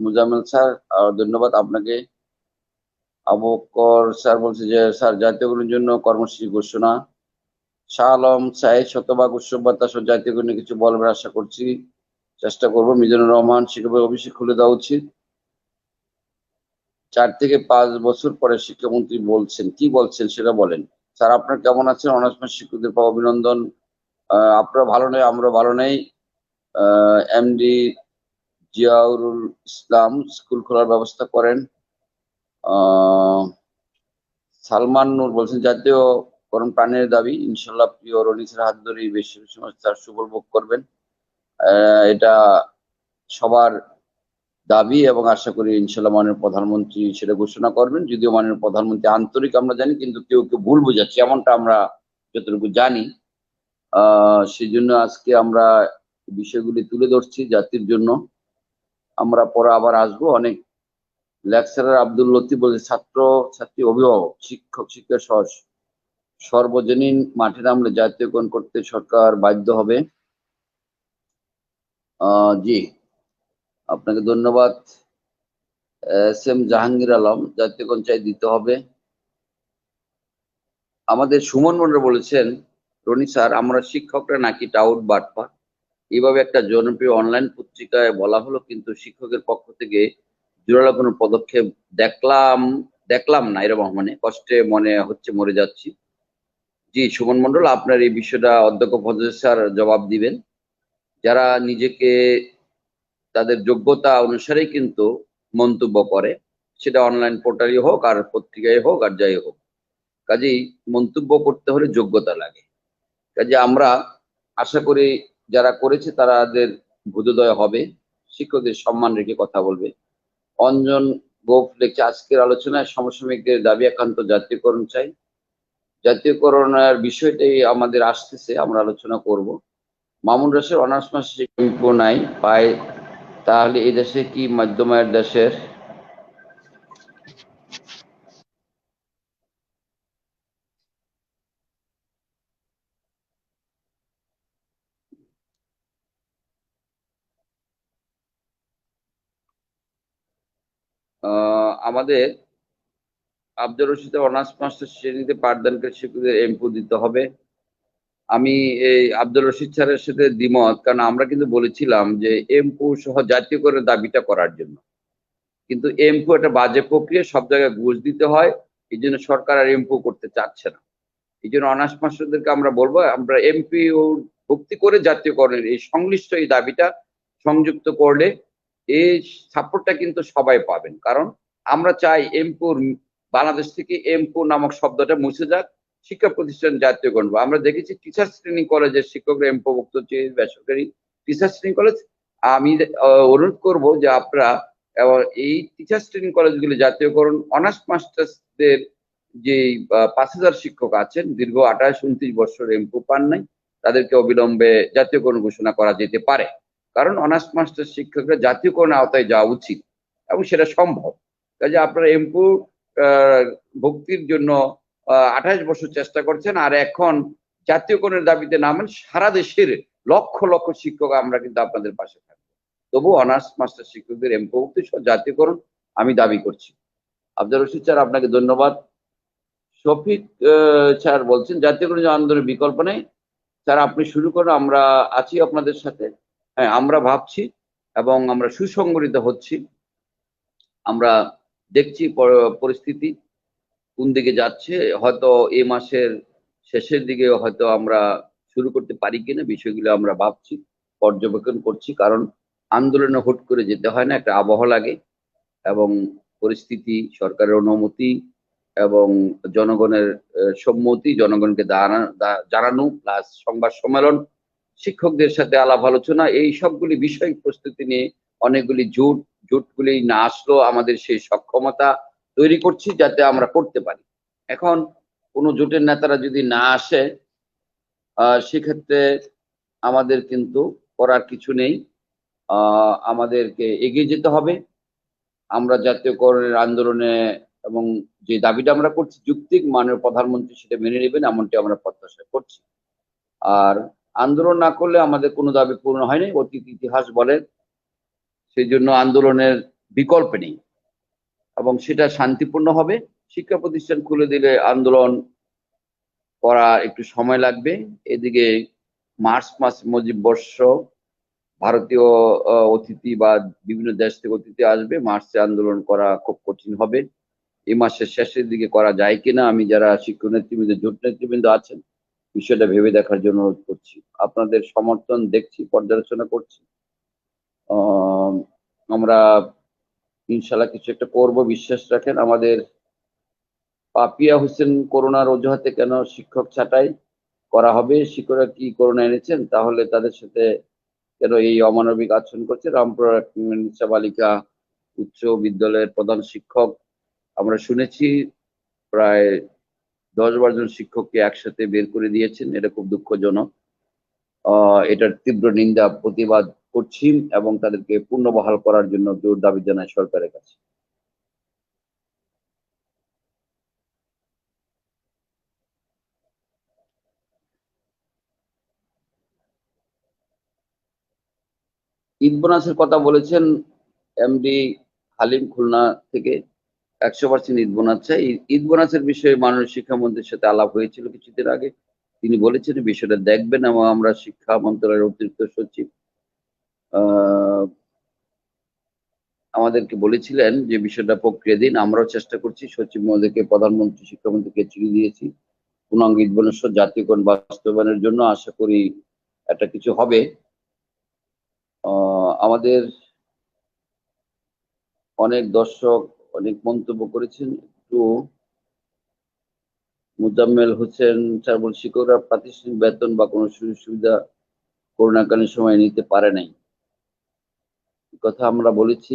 মুজাম্মেল স্যার, ধন্যবাদ আপনাকে। আবকর স্যার বলছে যে স্যার জাতীয়করণের জন্য কর্মসূচি ঘোষণা। শাহ আলম সাহেব, শতভাগ উৎসব বার্তা সহ জাতীয়করণে কিছু বলবেন আশা করছি, চেষ্টা করবো। মিজানুর রহমান, শিক্ষা অবশ্যই খুলে দেওয়া উচিত। 4 থেকে 5 বছর পরে শিক্ষামন্ত্রী বলছেন, কি বলছেন সেটা বলেন। স্যার আপনার কেমন আছেন? অনার্স মাস শিক্ষকদের পাওয়া অভিনন্দন। আপনারা ভালো নেই, আমরা ভালো নেই। এমডি জিয়াউরুল ইসলাম, স্কুল খোলার ব্যবস্থা করেন। সালমান নূর বলছেন জাতীয় করণ প্রাণের দাবি। ইনশাল্লাহ প্রিয় রনিসের হাত ধরেই বেশি সময় তার সুফল ভোগ করবেন। এটা সবার দাবি এবং আশা করি ইনশাল্লাহ মাননীয় প্রধানমন্ত্রী সেটা ঘোষণা করবেন। যদিও মাননীয় প্রধানমন্ত্রী আন্তরিক আমরা জানি, কিন্তু কেউ কেউ ভুল বোঝাচ্ছে, এমনটা আমরা যতটুকু জানি। সেই জন্য আজকে আমরা বিষয়গুলি তুলে ধরছি জাতির জন্য। আমরা পরে আবার আসবো। অনেক লেকচারার আব্দুল লতিফ বলে ছাত্র ছাত্রী অভিভাবক শিক্ষক শিক্ষা সহ সর্বজনীন মাঠে নামলে জাতীয়করণ করতে সরকার বাধ্য হবে। জি, আপনাকে ধন্যবাদ। এস এম জাহাঙ্গীর আলম, জাতীয়করণ চাই, দিতে হবে। আমাদের সুমন মন্ডল বলেছেন, রনি স্যার আমরা শিক্ষকরা নাকি টাউট বাটপা, এইভাবে একটা জনপ্রিয় অনলাইন পত্রিকায় বলা হলো, কিন্তু শিক্ষকের পক্ষ থেকে জোরালো কোনো পদক্ষেপ দেখলাম না। এরকম মানে কষ্টে মনে হচ্ছে মরে যাচ্ছি। জি সুমন মন্ডল, আপনার এই বিষয়টা অধ্যক্ষ ফজল স্যার জবাব দিবেন। যারা নিজেকে তাদের যোগ্যতা অনুসারেই কিন্তু মন্তব্য করে, সেটা অনলাইন পোর্টালই হোক আর পত্রিকায় হোক আর যাই হোক, কাজেই মন্তব্য করতে হলে যোগ্যতা লাগে। কাজে আমরা আশা করি যারা করেছে তাদের বোধোদয় হবে, শিক্ষকদের সম্মান রেখে কথা বলবে। অঞ্জন গোপ লিখছে, আজকের আলোচনায় সমসাময়িকদের দাবি একান্ত জাতীয়করণ চাই। জাতীয়করণের বিষয়টাই আমাদের আসতেছে, আমরা আলোচনা করব। মামুন রাশের অনার্স মাস্টার নাই পায়, তাহলে এই দেশে কি মধ্যমায়ের দেশের? আমাদের আব্দুর রশিদের অনার্স মাস্টার শ্রেণীতে পাঠদানকারী শিক্ষকদের এমপু দিতে হবে। আমি এই আব্দুর রশিদ স্যারের সাথে দ্বিমত, কারণ আমরা কিন্তু বলেছিলাম যে এমপু সহ জাতীয়করণের দাবিটা করার জন্য, কিন্তু এমপু একটা বাজে প্রক্রিয়া, সব জায়গায় ঘুষ দিতে হয়, এই জন্য সরকার আর এমপু করতে চাচ্ছে না। এই জন্য অনার্স মাস্টারদেরকে আমরা বলবো, আমরা এমপি ভক্তি করে জাতীয়করণের এই সংশ্লিষ্ট এই দাবিটা সংযুক্ত করলে এই সাপোর্টটা কিন্তু সবাই পাবেন। কারণ আমরা চাই এমপুর বাংলাদেশ থেকে এমপু নামক শব্দটা মুছে যাক, শিক্ষা প্রতিষ্ঠান জাতীয়করণ। আমরা দেখেছি টিচার্স ট্রেনিং কলেজের শিক্ষকরা এমপুভুক্ত বেসরকারি টিচার্স ট্রেনিং কলেজ। আমি অনুরোধ করব যে আপনারা এই টিচার্স ট্রেনিং কলেজগুলি জাতীয়করণ, অনার্স মাস্টার্সদের যে 5,000 শিক্ষক আছেন দীর্ঘ 28-29 বছর এমপু পান নাই, তাদেরকে অবিলম্বে জাতীয়করণ ঘোষণা করা যেতে পারে। কারণ অনার্স মাস্টার শিক্ষকরা জাতীয়করণের আওতায় যাওয়া উচিত এবং সেটা সম্ভব। কাজে আপনারা এমপু ভক্তির জন্য 28 বছর চেষ্টা করছেন, আর এখন জাতীয়করণের দাবিতে নামেন, সারা দেশের লক্ষ লক্ষ শিক্ষক আমরা কিন্তু আপনাদের পাশে থাকবো। তবু অনার্স মাস্টার শিক্ষকদের এমপু ভক্তি সহ জাতীয়করণ আমি দাবি করছি। আব্দুর রশিদ স্যার, আপনাকে ধন্যবাদ। শফিক স্যার বলছেন, জাতীয়করণ আন্দোলনের বিকল্প নেই। স্যার আপনি শুরু করুন, আমরা আছি আপনাদের সাথে। হ্যাঁ, আমরা ভাবছি এবং আমরা সুসংগঠিত হচ্ছি। আমরা দেখছি পরিস্থিতি কোন দিকে যাচ্ছে, হয়তো এই মাসের শেষের দিকে হয়তো আমরা শুরু করতে পারি কিনা, বিষয়গুলো আমরা ভাবছি, পর্যবেক্ষণ করছি। কারণ আন্দোলনে হুট করে যেতে হয় না, একটা আবহাওয়া লাগে এবং পরিস্থিতি, সরকারের অনুমতি এবং জনগণের সম্মতি, জনগণকে জানানো, প্লাস সংবাদ সম্মেলন, শিক্ষকদের সাথে আলাপ আলোচনা, এই সবগুলি বিষয় প্রস্তুতি নিয়ে অনেকগুলি জোটগুলি না আসলেও আমাদের সেই সক্ষমতা তৈরি করছি যাতে আমরা করতে পারি। এখন কোনো জোটের নেতারা যদি না আসে, সেক্ষেত্রে আমাদের কিন্তু করার কিছু নেই, আমাদেরকে এগিয়ে যেতে হবে। আমরা জাতীয়করণের আন্দোলনে এবং যে দাবিটা আমরা করছি যুক্তিক, মাননীয় প্রধানমন্ত্রী সেটা মেনে নেবেন এমনটি আমরা প্রত্যাশা করছি। আর আন্দোলন না করলে আমাদের কোনো দাবি পূর্ণ হয়নি, অতীত ইতিহাস বলে। সেই জন্য আন্দোলনের বিকল্প নেই এবং সেটা শান্তিপূর্ণ হবে। শিক্ষা প্রতিষ্ঠান খুলে দিলে আন্দোলন করা একটু সময় লাগবে। এদিকে মার্চ মাস মুজিব বর্ষ, ভারতীয় অতিথি বা বিভিন্ন দেশ থেকে অতিথি আসবে, মার্চে আন্দোলন করা খুব কঠিন হবে। এই মাসের শেষের দিকে করা যায় কিনা, আমি যারা শিক্ষক নেতৃবৃন্দ, জোট নেতৃবৃন্দ আছেন, বিষয়টা ভেবে দেখার জন্য অনুরোধ করছি। আপনাদের সমর্থন দেখছি, পর্যালোচনা করছি। আমরা ইনশাল্লাহ কিছু একটা করব, বিশ্বাস রাখেন। আমাদের পাপিয়া হোসেন, করোনার অজুহাতে কেন শিক্ষক ছাঁটাই করা হবে? শিক্ষকরা কি করোনা এনেছেন? তাহলে তাদের সাথে কেন এই অমানবিক আচরণ করছে? রামপুরা নিশা বালিকা উচ্চ বিদ্যালয়ের প্রধান শিক্ষক, আমরা শুনেছি প্রায় 10-12 জন শিক্ষককে একসাথে বের করে দিয়েছেন। এটা খুব দুঃখজনক। এটার তীব্র নিন্দা প্রতিবাদ করছি এবং তাদেরকে পুনর্বহাল করার জন্য জোর দাবি জানাই সরকারের কাছে। ঈদ বোনাসের কথা বলেছেন এমডি হালিম খুলনা থেকে। 100% ঈদ বোনাস চাই। ঈদ বোনাসের বিষয়ে মাননীয় শিক্ষামন্ত্রীর সাথে আলাপ হয়েছিল কিছুদিন আগে। তিনি বলেছেন বিষয়টা দেখবেন এবং আমরা শিক্ষা মন্ত্রণালয়ের অতিরিক্ত সচিব আমাদেরকে বলেছিলেন যে বিষয়টা প্রক্রিয়া দিন। আমরাও চেষ্টা করছি। সচিব মহোদয়কে, প্রধানমন্ত্রী, শিক্ষামন্ত্রীকে চিঠি দিয়েছি পূর্ণাঙ্গ ঈদ বোনাস জাতীয়করণ বাস্তবায়নের জন্য। আশা করি একটা কিছু হবে। আমাদের অনেক দর্শক অনেক মন্তব্য করেছেন। একটু মুজাম্মেল হোসেন স্যার বল, শিক্ষকরা প্রাতিষ্ঠানিক বেতন বা কোনো সুযোগ সুবিধা করোনাকালীন সময় নিতে পারে নাই, কথা আমরা বলেছি।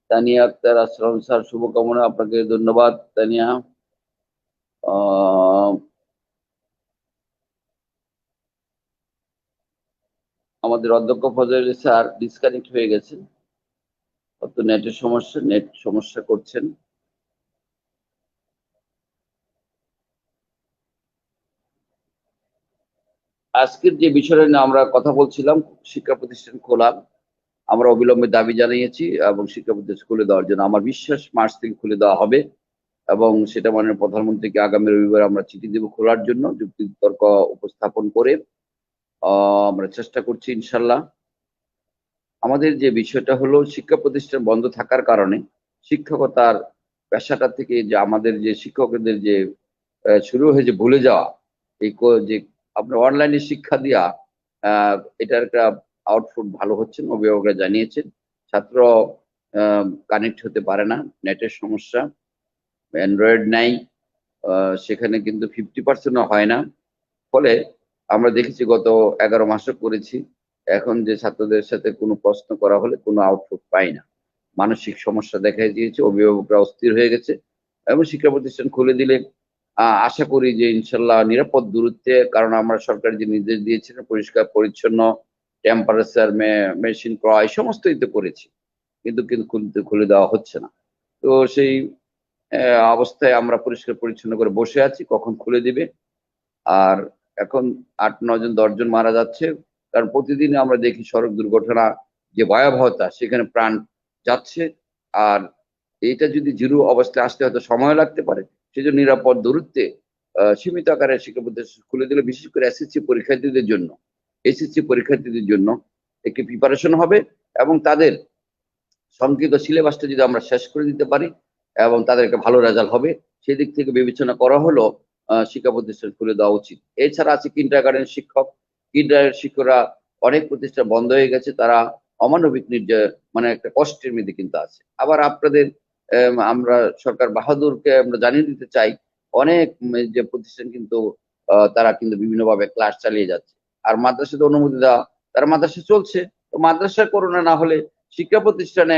তানিয়া আক্তার, আসসালাম স্যার, শুভকামনা। আপনাকে ধন্যবাদ তানিয়া। আমাদের অধ্যক্ষ ফজল স্যার ডিসকানেক্ট হয়ে গেছেন, হয়তো নেটের সমস্যা, নেট সমস্যা করছেন। আজকের যে বিষয়টা নিয়ে আমরা কথা বলছিলাম, শিক্ষা প্রতিষ্ঠান খোলা, আমরা অবিলম্বে দাবি জানিয়েছি এবং শিক্ষা প্রতিষ্ঠান খুলে দেওয়ার জন্য। আমার বিশ্বাস মার্চ থেকে খুলে দেওয়া হবে এবং সেটা মাননীয় প্রধানমন্ত্রীকে আগামী রবিবার আমরা চিঠি দেব খোলার জন্য, যুক্তি তর্ক উপস্থাপন করে। আমরা চেষ্টা করছি ইনশাল্লাহ। আমাদের যে বিষয়টা হলো, শিক্ষা প্রতিষ্ঠান বন্ধ থাকার কারণে শিক্ষকতার পেশাটা থেকে যে আমাদের যে শিক্ষকদের যে শুরু হয়েছে ভুলে যাওয়া, এই যে আপনার অনলাইনে শিক্ষা দেওয়া, এটার একটা আউটপুট ভালো হচ্ছে না, অভিভাবকরা জানিয়েছেন। ছাত্র কানেক্ট হতে পারে না, নেটের সমস্যা, অ্যান্ড্রয়েড নাই, সেখানে কিন্তু 50%ও হয় না। ফলে আমরা দেখেছি গত 11 মাসও করেছি, এখন যে ছাত্রদের সাথে কোনো প্রশ্ন করা হলে কোনো আউটপুট পাই না। মানসিক সমস্যা দেখা দিয়েছে, অভিভাবকরা অস্থির হয়ে গেছে এবং শিক্ষা প্রতিষ্ঠান খুলে দিলে আশা করি যে ইনশাল্লাহ নিরাপদ দূরত্বে, কারণ আমরা সরকার যে নির্দেশ দিয়েছিলেন পরিষ্কার পরিচ্ছন্ন, টেম্পারেচার মেশিন ক্রয় সমস্তই তো করেছি, কিন্তু কিন্তু খুলে দেওয়া হচ্ছে না। তো সেই অবস্থায় আমরা পরিষ্কার পরিচ্ছন্ন করে বসে আছি, কখন খুলে দিবে। আর এখন 8-9 জন 10 জন মারা যাচ্ছে, কারণ প্রতিদিন আমরা দেখি সড়ক দুর্ঘটনা যে ভয়াবহতা, সেখানে প্রাণ যাচ্ছে। আর এটা যদি জিরো অবস্থায় আসতে হয়তো সময় লাগতে পারে। সেজন্য নিরাপদ দূরত্বে সীমিত আকারে শিক্ষা প্রতিষ্ঠান খুলে দিলে, বিশেষ করে এসএসসি পরীক্ষার্থীদের জন্য একটি প্রিপারেশন হবে এবং তাদের সংকীর্ণ সিলেবাসটা যদি আমরা শেষ করে দিতে পারি এবং তাদেরকে ভালো রেজাল্ট হবে, সেদিক থেকে বিবেচনা করা হলো শিক্ষা প্রতিষ্ঠান খুলে দেওয়া উচিত। এছাড়া আছে কিন্ডারগার্টেন শিক্ষক। কিন্ডারগার্টেন শিক্ষকরা অনেক প্রতিষ্ঠান বন্ধ হয়ে গেছে, তারা অমানবিক মানে একটা কষ্টের মধ্যে কিন্তু আছে। আবার আপনাদের আমরা সরকার বাহাদুরকে আমরা জানিয়ে দিতে চাই, অনেক যে প্রতিষ্ঠান কিন্তু তারা কিন্তু বিভিন্নভাবে ক্লাস চালিয়ে যাচ্ছে। আর মাদ্রাসাতে অনুমতি দেওয়া, তারা মাদ্রাসা চলছে। তো মাদ্রাসা করোনা না হলে শিক্ষা প্রতিষ্ঠানে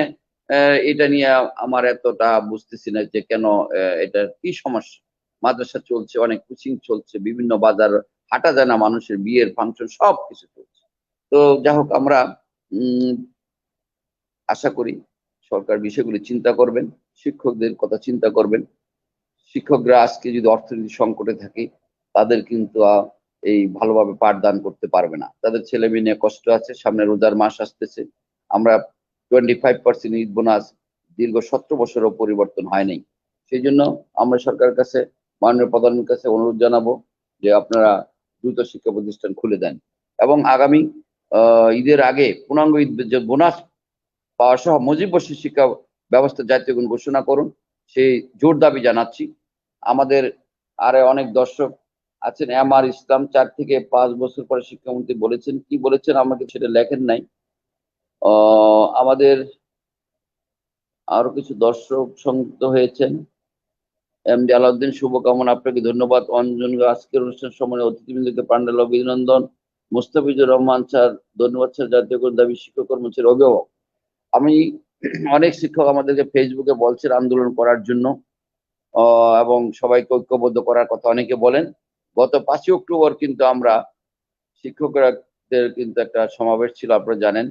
এটা নিয়ে আমার এতটা বুঝতেছি না যে কেন এটা কি সমস্যা। মাদ্রাসা চলছে, অনেক কোচিং চলছে, বিভিন্ন বাজার হাঁটা যায় না, মানুষের বিয়ের ফাংশন সব কিছু চলছে। তো যাই হোক, আমরা আশা করি সরকার বিষয়গুলি চিন্তা করবেন, শিক্ষকদের কথা চিন্তা করবেন। শিক্ষকরা আজকে যদি অর্থনৈতিক সংকটে থাকে, তাদের কিন্তু এই ভালোভাবে পাঠদান করতে পারবে না, তাদের ছেলে মেয়ে নিয়ে কষ্ট আছে। সামনে রোজার মাস আসতেছে, আমরা 25% ঈদ বোনাস দীর্ঘ 17 বছরও পরিবর্তন হয় নাই। সেই জন্য আমরা সরকারের কাছে, মাননীয় প্রধানমন্ত্রীর কাছে অনুরোধ জানাবো যে আপনারা দ্রুত শিক্ষা প্রতিষ্ঠান খুলে দেন এবং আগামী ঈদের আগে পূর্ণাঙ্গ ঈদ যে বোনাস পাওয়া সহ মুজিব বর্ষী শিক্ষা ব্যবস্থা জাতীয়করণ ঘোষণা করুন, সেই জোর দাবি জানাচ্ছি। আমাদের আরে অনেক দর্শক আছেন, আর ইসলাম 4 থেকে 5 বছর পরে শিক্ষামন্ত্রী বলেছেন, কি বলেছেন আমাকে সেটা লেখেন নাই। আমাদের আরো কিছু দর্শক সংযুক্ত হয়েছেন। এমডি আলাউদ্দিন, শুভকামনা, আপনাকে ধন্যবাদ। অঞ্জন, আজকের অনুষ্ঠান সময় অতিথিবৃন্দকে প্রাণঢালা অভিনন্দন। মুস্তাফিজুর রহমান স্যার, ধন্যবাদ স্যার। জাতীয় দাবি শিক্ষক কর্মচারীর অভিভাবক। আমি অনেক শিক্ষক আমাদেরকে ফেসবুকে বলছেন আন্দোলন করার জন্য, এবং সবাইকে ঐক্যবদ্ধ করার কথা অনেকে বলেন। গত 5ই অক্টোবর কিন্তু আমরা শিক্ষকদের কিন্তু একটা সমাবেশ ছিল, আপনারা জানেন।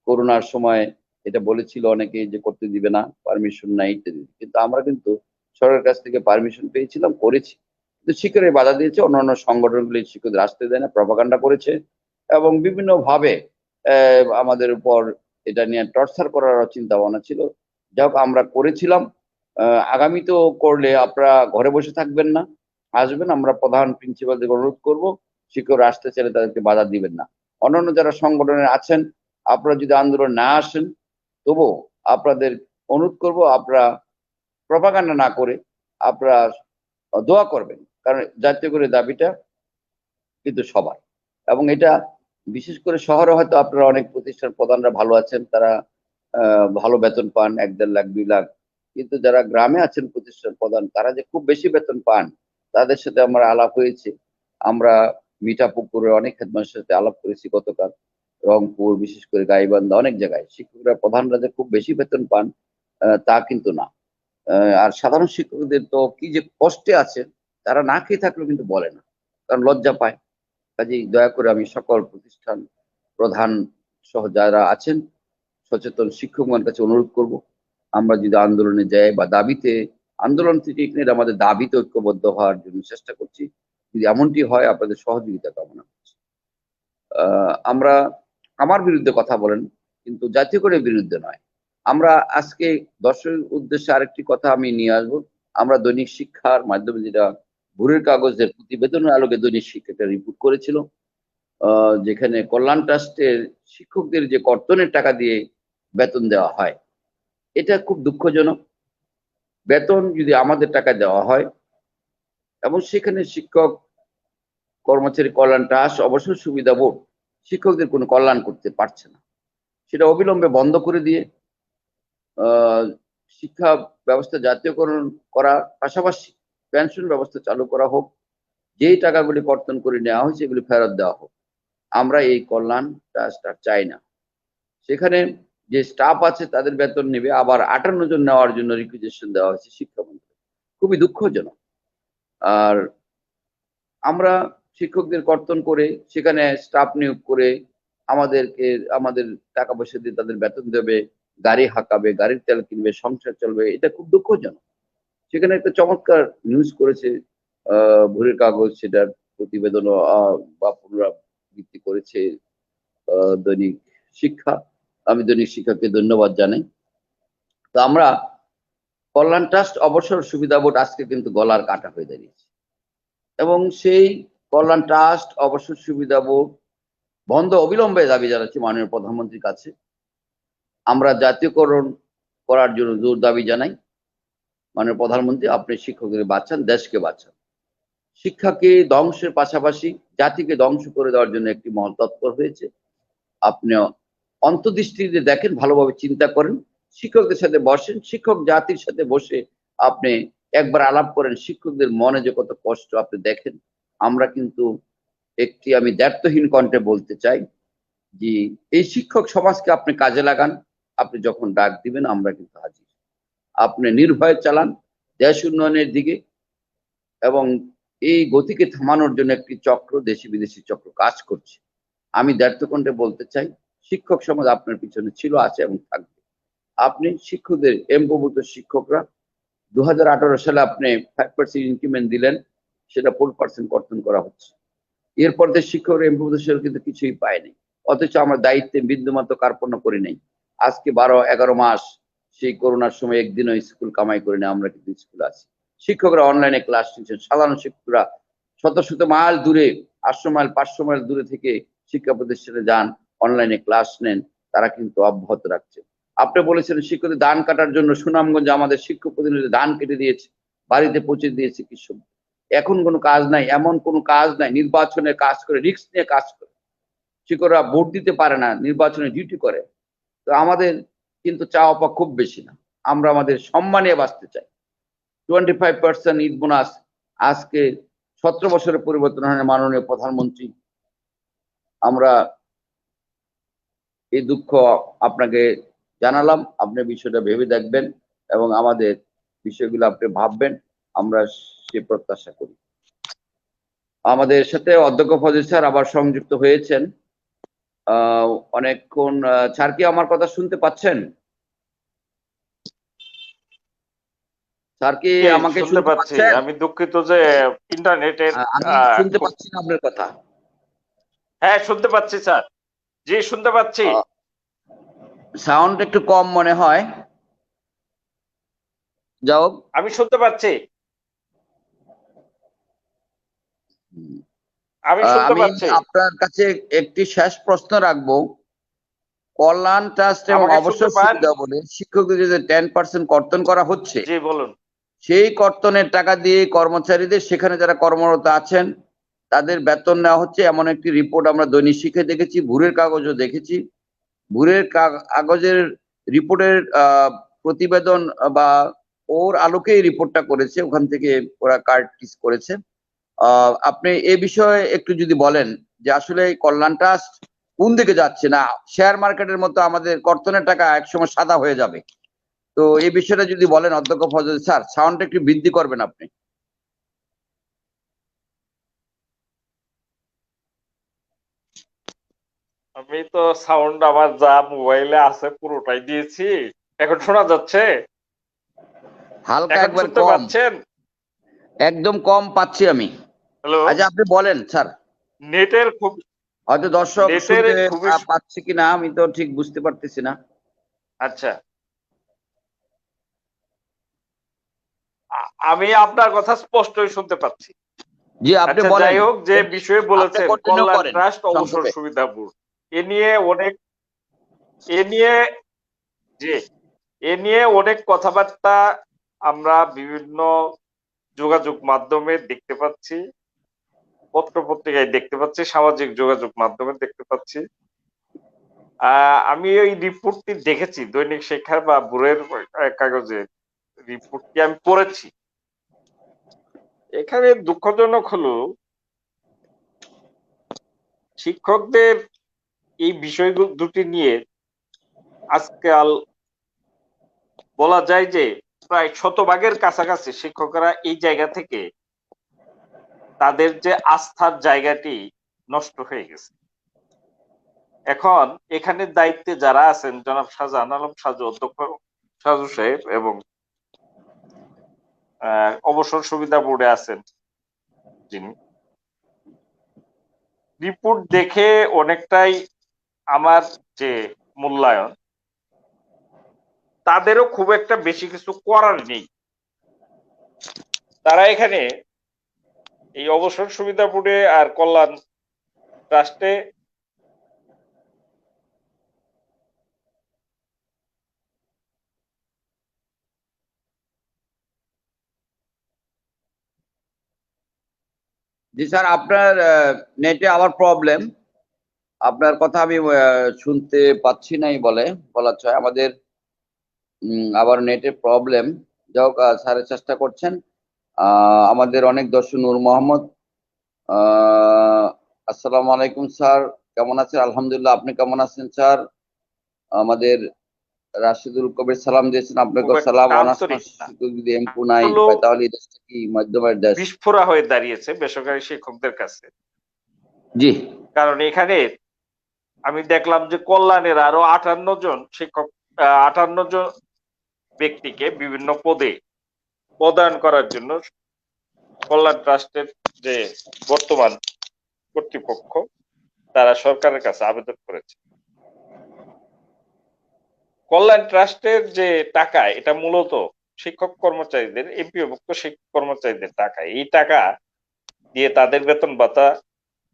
করোনার সময় এটা বলেছিল অনেকে যে করতে দিবে না, পারমিশন নাই ইত্যাদি, কিন্তু আমরা কিন্তু সরকারের কাছ থেকে পারমিশন পেয়েছিলাম, করেছি। কিন্তু শিক্ষকরা বাধা দিয়েছে, অন্যান্য সংগঠনগুলি শিক্ষকদের আসতে দেয় না, প্রপাগান্ডা করেছে এবং বিভিন্ন ভাবে আমাদের উপর এটা নিয়ে টর্চার করার চিন্তা ভাবনা ছিল। যাই হোক, আমরা করেছিলাম। আগামীতেও করলে আপনারা ঘরে বসে থাকবেন না, আসবেন। আমরা প্রধান প্রিন্সিপালদের অনুরোধ করব, শিক্ষকরা আসতে চাইলে তাদেরকে বাধা দিবেন না। অন্যান্য যারা সংগঠনে আছেন, আপনারা যদি আন্দোলন না আসেন, তবুও আপনাদের অনুরোধ করব, আপনারা প্রপাগান্ডা না করে আপনারা দোয়া করবেন, কারণ জাতীয় করে দাবিটা কিন্তু সবার। এবং এটা বিশেষ করে শহরে হয়তো আপনারা অনেক প্রতিষ্ঠান প্রধানরা ভালো আছেন, তারা ভালো বেতন পান, 1-1.5 লাখ 2 লাখ। কিন্তু যারা গ্রামে আছেন প্রতিষ্ঠান প্রধান, তারা যে খুব বেশি বেতন পান, তাদের সাথে আমার আলাপ হয়েছে। আমরা মিঠাপুকুরে অনেক হেডমাস্টারের সাথে আলাপ করেছি গতকাল, রংপুর, বিশেষ করে গাইবান্ধা, অনেক জায়গায় শিক্ষকরা প্রধানরা যে খুব বেশি বেতন পান তা কিন্তু না। আর সাধারণ শিক্ষকদের তো কি যে কষ্টে আছে, তারা না খেয়ে থাকলেও কিন্তু বলে না, কারণ লজ্জা পায়। কাজেই দয়া করে আমি সকল প্রতিষ্ঠান প্রধান সহ যারা আছেন সচেতন শিক্ষকগণের কাছে অনুরোধ করব, আমরা যদি আন্দোলনে যাই বা দাবিতে, আন্দোলন থেকে এখানে আমাদের দাবিতে ঐক্যবদ্ধ হওয়ার জন্য চেষ্টা করছি। যদি এমনটি হয়, আপনাদের সহযোগিতা কামনা করছি। আমরা আমার বিরুদ্ধে কথা বলেন, কিন্তু জাতীয় করে বিরুদ্ধে নয়। আমরা আজকে দর্শকের উদ্দেশ্যে আরেকটি কথা আমি নিয়ে আসবো। আমরা দৈনিক শিক্ষার মাধ্যমে যেটা ভোরের কাগজের প্রতিবেদনের আলোকে দৈনিক শিক্ষা একটা রিপোর্ট করেছিল, যেখানে কল্যাণ ট্রাস্টের শিক্ষকদের যে কর্তনের টাকা দিয়ে বেতন দেওয়া হয়, এটা খুব দুঃখজনক। বেতন যদি আমাদের টাকা দেওয়া হয় এবং সেখানে শিক্ষক কর্মচারী কল্যাণ ট্রাস্ট, অবসর সুবিধা বোর্ড শিক্ষকদের কোনো কল্যাণ করতে পারছে না, সেটা অবিলম্বে বন্ধ করে দিয়ে শিক্ষা ব্যবস্থা জাতীয়করণ করার পাশাপাশি পেনশন ব্যবস্থা চালু করা হোক। যেই টাকাগুলি কর্তন করে নেওয়া হয়েছে এগুলি ফেরত দেওয়া হোক। আমরা এই কল্যাণ ট্রাস্ট আর চাই না। সেখানে যে স্টাফ আছে তাদের বেতন নেবে, আবার 58 জন নেওয়ার জন্য রিকুইজিশন দেওয়া হয়েছে শিক্ষামন্ত্রী। খুবই দুঃখজনক। আর আমরা শিক্ষকদের কর্তন করে সেখানে স্টাফ নিয়োগ করে আমাদের টাকা পয়সা দিয়ে তাদের বেতন দেবে, গাড়ি হাঁকাবে, গাড়ির তেল কিনবে, সংসার চলবে, এটা খুব দুঃখজনক। সেখানে একটা চমৎকার নিউজ করেছে ভোরের কাগজ, সেটার প্রতিবেদনও বা পুনরাবৃত্তি করেছে দৈনিক শিক্ষা। আমি দৈনিক শিক্ষাকে ধন্যবাদ জানাই। তো আমরা কল্যাণ ট্রাস্ট অবসর সুবিধা বোর্ড আজকে কিন্তু গলার কাটা হয়ে দাঁড়িয়েছে, এবং সেই কল্যাণ ট্রাস্ট অবসর সুবিধা বোর্ড বন্ধ অবিলম্বে দাবি জানাচ্ছি মাননীয় প্রধানমন্ত্রীর কাছে। আমরা জাতীয়করণ করার জন্য জোর দাবি জানাই। মাননীয় প্রধানমন্ত্রী, আপনি শিক্ষকদের বাঁচান, দেশকে বাঁচান। শিক্ষাকে ধ্বংসের পাশাপাশি জাতিকে ধ্বংস করে দেওয়ার জন্য একটি মহল তৎপর হয়েছে। আপনি অন্তর্দৃষ্টিতে দেখেন, ভালোভাবে চিন্তা করেন, শিক্ষকদের সাথে বসেন, শিক্ষক জাতির সাথে বসে আপনি একবার আলাপ করেন, শিক্ষকদের মনে যে কত কষ্ট আপনি দেখেন। আমরা কিন্তু আমি দায়িত্বহীন কণ্ঠে বলতে চাই যে এই শিক্ষক সমাজকে আপনি কাজে লাগান। আপনি যখন ডাক দিবেন আমরা কিন্তু হাজির। আপনি নির্ভয়ে চালান দেশ উন্নয়নের দিকে, এবং এই গতিকে থামানোর জন্য একটি চক্র, দেশি বিদেশি চক্র কাজ করছে। আমি দায়িত্ব কণ্ঠে বলতে চাই, শিক্ষক সমাজ আপনার পিছনে ছিল, আছে এবং থাকবে। আপনি শিক্ষকদের, এমপিওভুক্ত শিক্ষকরা 2018 সালে আপনি 5% ইনক্রিমেন্ট দিলেন, সেটা 4% কর্তন করা হচ্ছে। এরপর যে শিক্ষকরা এমপিওভুক্ত শিক্ষক কিন্তু কিছুই পায়নি, অথচ আমরা দায়িত্বে বিন্দুমাত্র কার্পণ্য করি নাই। আজকে 12-11 মাস সেই করোনার সময় একদিনও স্কুল কামাই করে না, আমরা কিন্তু স্কুল আছি। শিক্ষকরা অনলাইনে ক্লাস নিচ্ছেন, সাধারণ শিক্ষকরা শত শত মাইল দূরে, 800 মাইল 500 মাইল দূরে থেকে শিক্ষা প্রতিষ্ঠানে যান, অনলাইনে ক্লাস নেন, তারা কিন্তু অব্যাহত রাখছে। আপনি বলেছিলেন শিক্ষকদের ধান কাটার জন্য সুনামগঞ্জে আমাদের শিক্ষক প্রতিনিধি ধান কেটে দিয়েছে, বাড়িতে পৌঁছে দিয়েছে কৃষক। এখন কোনো কাজ নাই, এমন কোনো কাজ নাই, নির্বাচনে কাজ করে, রিস্ক নিয়ে কাজ করে। শিক্ষকরা ভোট দিতে পারে না, নির্বাচনে ডিউটি করে। তো আমাদের কিন্তু চাওয়া পাওয়া খুব বেশি না, আমরা আমাদের সম্মানে বাঁচতে চাই। 25% ঈদ বোনাস আজকে 17 বছরের পরিবর্তন হয় মাননীয় প্রধানমন্ত্রী। আমরা এই দুঃখ আপনাকে জানালাম, আপনি বিষয়টা ভেবে দেখবেন এবং আমাদের বিষয়গুলো আপনি ভাববেন, আমরা সে প্রত্যাশা করি। আমাদের সাথে অধ্যক্ষ ফজল স্যার আবার সংযুক্ত হয়েছেন অনেকক্ষণ। স্যার কি আমার কথা শুনতে পাচ্ছেন? স্যার কি আমাকে শুনতে শুনতে পাচ্ছি। পাচ্ছেন? আমি দুঃখিত যে ইন্টারনেটের আমি শুনতে পাচ্ছি না আপনার কথা। হ্যাঁ শুনতে পাচ্ছি স্যার, জি শুনতে পাচ্ছি। সাউন্ড একটু কম মনে হয়। যাও, আমি শুনতে পাচ্ছি, আমি শুনতে আমি পাচ্ছি। আপনার কাছে একটি শেষ প্রশ্ন রাখবো। কল্যাণ ট্রাস্ট এবং আমাকে শুনতে অবসর পান? সুবিধা বলে শিক্ষকদের যে 10% কর্তন করা হচ্ছে, জি বলুন। সেই কর্তনের টাকা দিয়ে কর্মচারীদের সেখানে যারা কর্মরত আছেন তাদের বেতন নেওয়া হচ্ছে, এমন একটি রিপোর্ট আমরা দৈনিক শিক্ষায় দেখেছি, ভোরের কাগজও দেখেছি। ভোরের কাগজের রিপোর্টের প্রতিবেদন বা ওর আলোকে এই রিপোর্টটা করেছে, ওখান থেকে ওরা কার্টিস করেছে। আপনি এ বিষয়ে একটু যদি বলেন যে আসলে কল্যাণ ট্রাস্ট কোন দিকে যাচ্ছে, না শেয়ার মার্কেটের মতো আমাদের কর্তনের টাকা একসময় সাদা হয়ে যাবে? তো এই বিষয়টা যদি বলেন অধ্যক্ষ ফজল স্যার, সাউন্ড একটু বৃদ্ধি করবেন আপনি। আমি তো সাউন্ড আমার যা মোবাইলে আছে পুরোটাই দিয়েছি। এখন শোনা যাচ্ছে? হালকা এখন একবার শুনতে কম, পাচ্ছেন? একদম কম পাচ্ছি আমি। হ্যালো, আচ্ছা আপনি বলেন স্যার, নেটের খুব হয়তো দর্শক নেটের শুনতে খুবই পাচ্ছে কিনা আমি তো ঠিক বুঝতে পারতেছি না। আচ্ছা। আমি আপনার কথা স্পষ্টই শুনতে পাচ্ছি। জি আপনি আচ্ছা বলেন, যাই হোক, যে বিষয়ে আপনি বলেছেন কন্টিনিউ কল্যাণ করেন ট্রাস্ট অবসর সংক্ষেপে। সুবিধা বোর্ড, এ নিয়ে অনেক এ নিয়ে যে এ নিয়ে অনেক কথাবার্তা আমরা বিভিন্ন যোগাযোগ মাধ্যমে দেখতে পাচ্ছি, পত্র পত্রিকায় দেখতে পাচ্ছি, সামাজিক যোগাযোগ মাধ্যমে দেখতে পাচ্ছি। আমি ওই রিপোর্টটি দেখেছি, দৈনিক শিক্ষার বা ভোরের কাগজে রিপোর্টটি আমি পড়েছি। এখানে দুঃখজনক হলো শিক্ষকদের এই বিষয়গুলো দুটি নিয়ে আজকাল বলা যায় যে প্রায় শতভাগের কাছাকাছি শিক্ষকরা এই জায়গা থেকে তাদের যে আস্থার জায়গাটি নষ্ট হয়ে গেছে। এখন এখানে দায়িত্বে যারা আছেন, জনাব শাহজাহান আলম সাজু, অধ্যক্ষ সাজু সাহেব, এবং অবসর সুবিধা বোর্ডে আছেন যিনি, রিপোর্ট দেখে অনেকটাই আমার যে মূল্যায়ন, তাদেরও খুব একটা বেশি কিছু করার নেই। তারা এখানে এই অবসর সুবিধা বোর্ডে আর কল্যাণ ট্রাস্টে জি স্যার, আপনার নেটে আবার প্রবলেম, আপনার কথা আমি শুনতে পাচ্ছি নাই বলা চায় আমাদের। আবার নেটে প্রবলেম। যাই হোক, স্যারের চেষ্টা করছেন। আমাদের অনেক দর্শক নূর মোহাম্মদ, আসসালামু আলাইকুম স্যার, কেমন আছেন? আলহামদুলিল্লাহ, আপনি কেমন আছেন স্যার? আমাদের রাশিদুল কবির সালাম দিয়েছেন, খুব আপনাকে সালাম। একটা অনার্স আন্তরিক মাস না, যদি এমপু নাই হলো তাহলে এই দেশটা কি মাধ্যমের দেশ? বিস্ফোরা হয়ে দাঁড়িয়েছে বেসরকারি শিক্ষকদের কাছে। জি কারণ এখানে আমি দেখলাম যে কল্যাণের আরো 58 জন শিক্ষক, 58 জন ব্যক্তিকে বিভিন্ন পদে পদায়ন করার জন্য কল্যাণ ট্রাস্টের যে বর্তমান কর্তৃপক্ষ, তারা সরকারের কাছে আবেদন করেছে। কল্যাণ ট্রাস্টের যে টাকা, এটা মূলত শিক্ষক কর্মচারীদের, এমপিওভুক্ত শিক্ষক কর্মচারীদের টাকা। এই টাকা দিয়ে তাদের বেতন ভাতা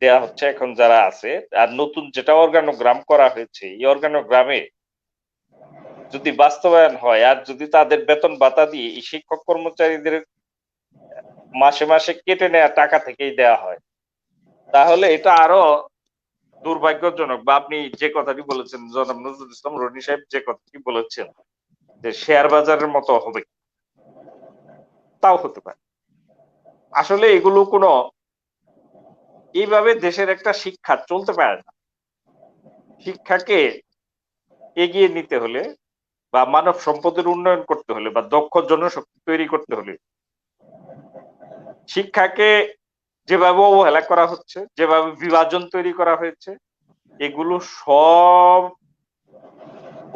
দেয়া হচ্ছে এখন যারা আছে। আর নতুন যেটা অর্গানোগ্রাম করা হয়েছে, এই অর্গানোগ্রামে যদি বাস্তবায়ন হয় আর যদি তাদের বেতন ভাতা দিয়ে এই শিক্ষক কর্মচারীদের মাসে মাসে কেটে নেওয়া টাকা থেকেই দেওয়া হয়, তাহলে এটা আরো দুর্ভাগ্যজনক। বা আপনি যে কথাটি বলেছেন, জনাব নজরুল ইসলাম রনি সাহেব যে কথাটি বলেছেন, যে শেয়ার বাজারের মতো হবে। তাও হতে পারে। আসলে এগুলো কোনো এইভাবে দেশের একটা শিক্ষা চলতে পারে না। শিক্ষাকে এগিয়ে নিতে হলে বা মানব সম্পদের উন্নয়ন করতে হলে বা দক্ষ জনশক্তি তৈরি করতে হলে শিক্ষাকে যেভাবে অবহেলা করা হচ্ছে, যেভাবে বিভাজন তৈরি করা হয়েছে, এগুলো সব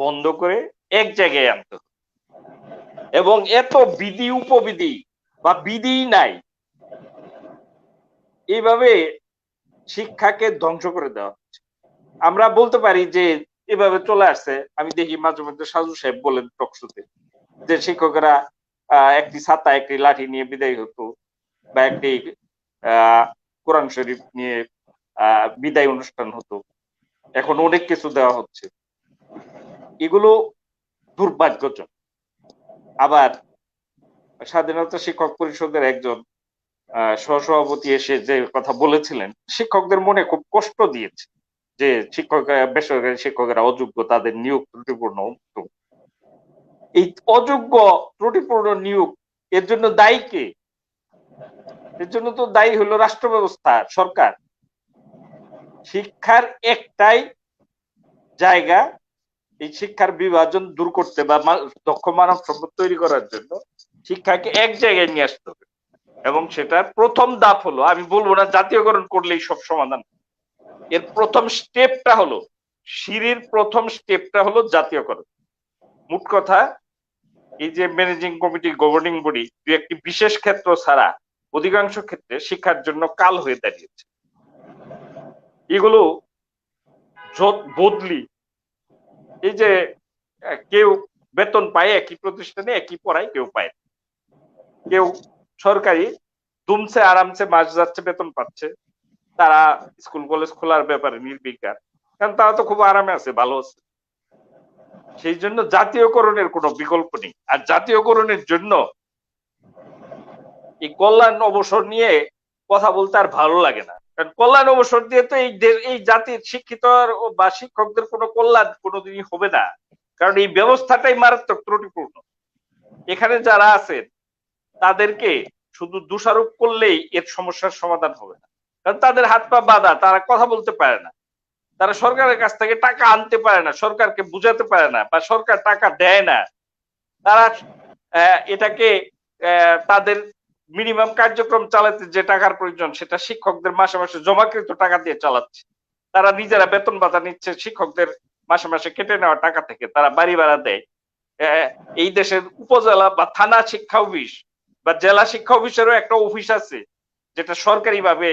বন্ধ করে এক জায়গায় আনতে হবে। এবং এত বিধি উপবিধি বা বিধি নাই, এইভাবে শিক্ষাকে ধ্বংস করে দেওয়া হচ্ছে। আমরা বলতে পারি যে এভাবে চলে আসছে। আমি দেখি মাঝে মধ্যে সাজু সাহেব বলেন টকশোতে যে শিক্ষকেরা একটি ছাতা একটি লাঠি নিয়ে বিদায় হতো, বা একটি কোরআন শরীফ নিয়ে বিদায় অনুষ্ঠান হতো। এখন অনেক কিছু দেওয়া হচ্ছে, এগুলো দুর্ভাগ্যজনক। আবার স্বাধীনতা শিক্ষক পরিষদের একজন সহসভাপতি এসে যে কথা বলেছিলেন, শিক্ষকদের মনে খুব কষ্ট দিয়েছে যে বেসরকারি শিক্ষকেরা অযোগ্য, তাদের নিয়োগ ত্রুটিপূর্ণ। এই অযোগ্য ত্রুটিপূর্ণ নিয়োগ, এর জন্য দায়ী কে? এর জন্য তো দায়ী হলো রাষ্ট্র ব্যবস্থা, সরকার। শিক্ষার একটাই জায়গা এই শিক্ষার বিভাজন দূর করতে বা দক্ষ মানব সম্পদ তৈরি করার জন্য শিক্ষাকে এক জায়গায় নিয়ে আসতে হবে। এবং সেটার প্রথম ধাপ হলো, আমি বলবো না জাতীয়করণ করলেই সব সমাধান, এর প্রথম স্টেপটা হলো, সিঁড়ির প্রথম স্টেপটা হলো জাতীয়করণ। মোট কথা, এই যে ম্যানেজিং কমিটি, গভর্নিং বডি, দু একটি বিশেষ ক্ষেত্র ছাড়া অধিকাংশ ক্ষেত্রে শিক্ষার জন্য কাল হয়ে দাঁড়িয়েছে। এগুলো বদলি, এই যে কেউ বেতন পায় একই প্রতিষ্ঠানে একই পড়ায়, কেউ পায়, কেউ সরকারি দুমছে আরামসে মাস যাচ্ছে বেতন পাচ্ছে, তারা স্কুল কলেজ খোলার ব্যাপারে নির্বিকার, কারণ তারা তো খুব আরামে আছে, ভালো আছে। সেই জন্য জাতীয়করণের কোনো বিকল্প নেই। আর জাতীয়করণের জন্য এই কল্যাণ অবসর নিয়ে কথা বলতে আর ভালো লাগে না, কারণ কল্যাণ অবসর দিয়ে তো এই জাতির শিক্ষিত বা শিক্ষকদের কোনো কল্যাণ কোনোদিনই হবে না, কারণ এই ব্যবস্থাটাই মারাত্মক ত্রুটিপূর্ণ। এখানে যারা আছেন তাদেরকে শুধু দোষারোপ করলেই এর সমস্যার সমাধান হবে না, কারণ তাদের হাত পা বাঁধা, তারা কথা বলতে পারে না, তারা সরকারের কাছ থেকে টাকা আনতে পারে না, সরকারকে বুঝাতে পারে না, বা সরকার টাকা দেয় না। তারা এটাকে তাদের মিনিমাম কার্যক্রম চালাতে যে টাকার প্রয়োজন, সেটা শিক্ষকদের মাসে মাসে জমাকৃত টাকা দিয়ে চালাচ্ছে। তারা নিজেরা বেতন ভাতা নিচ্ছে শিক্ষকদের মাসে মাসে কেটে নেওয়া টাকা থেকে, তারা বাড়ি ভাড়া দেয়। এই দেশের উপজেলা বা থানা শিক্ষা অফিস বা জেলা শিক্ষা অফিসেরও একটা অফিস আছে, যেটা সরকারি ভাবে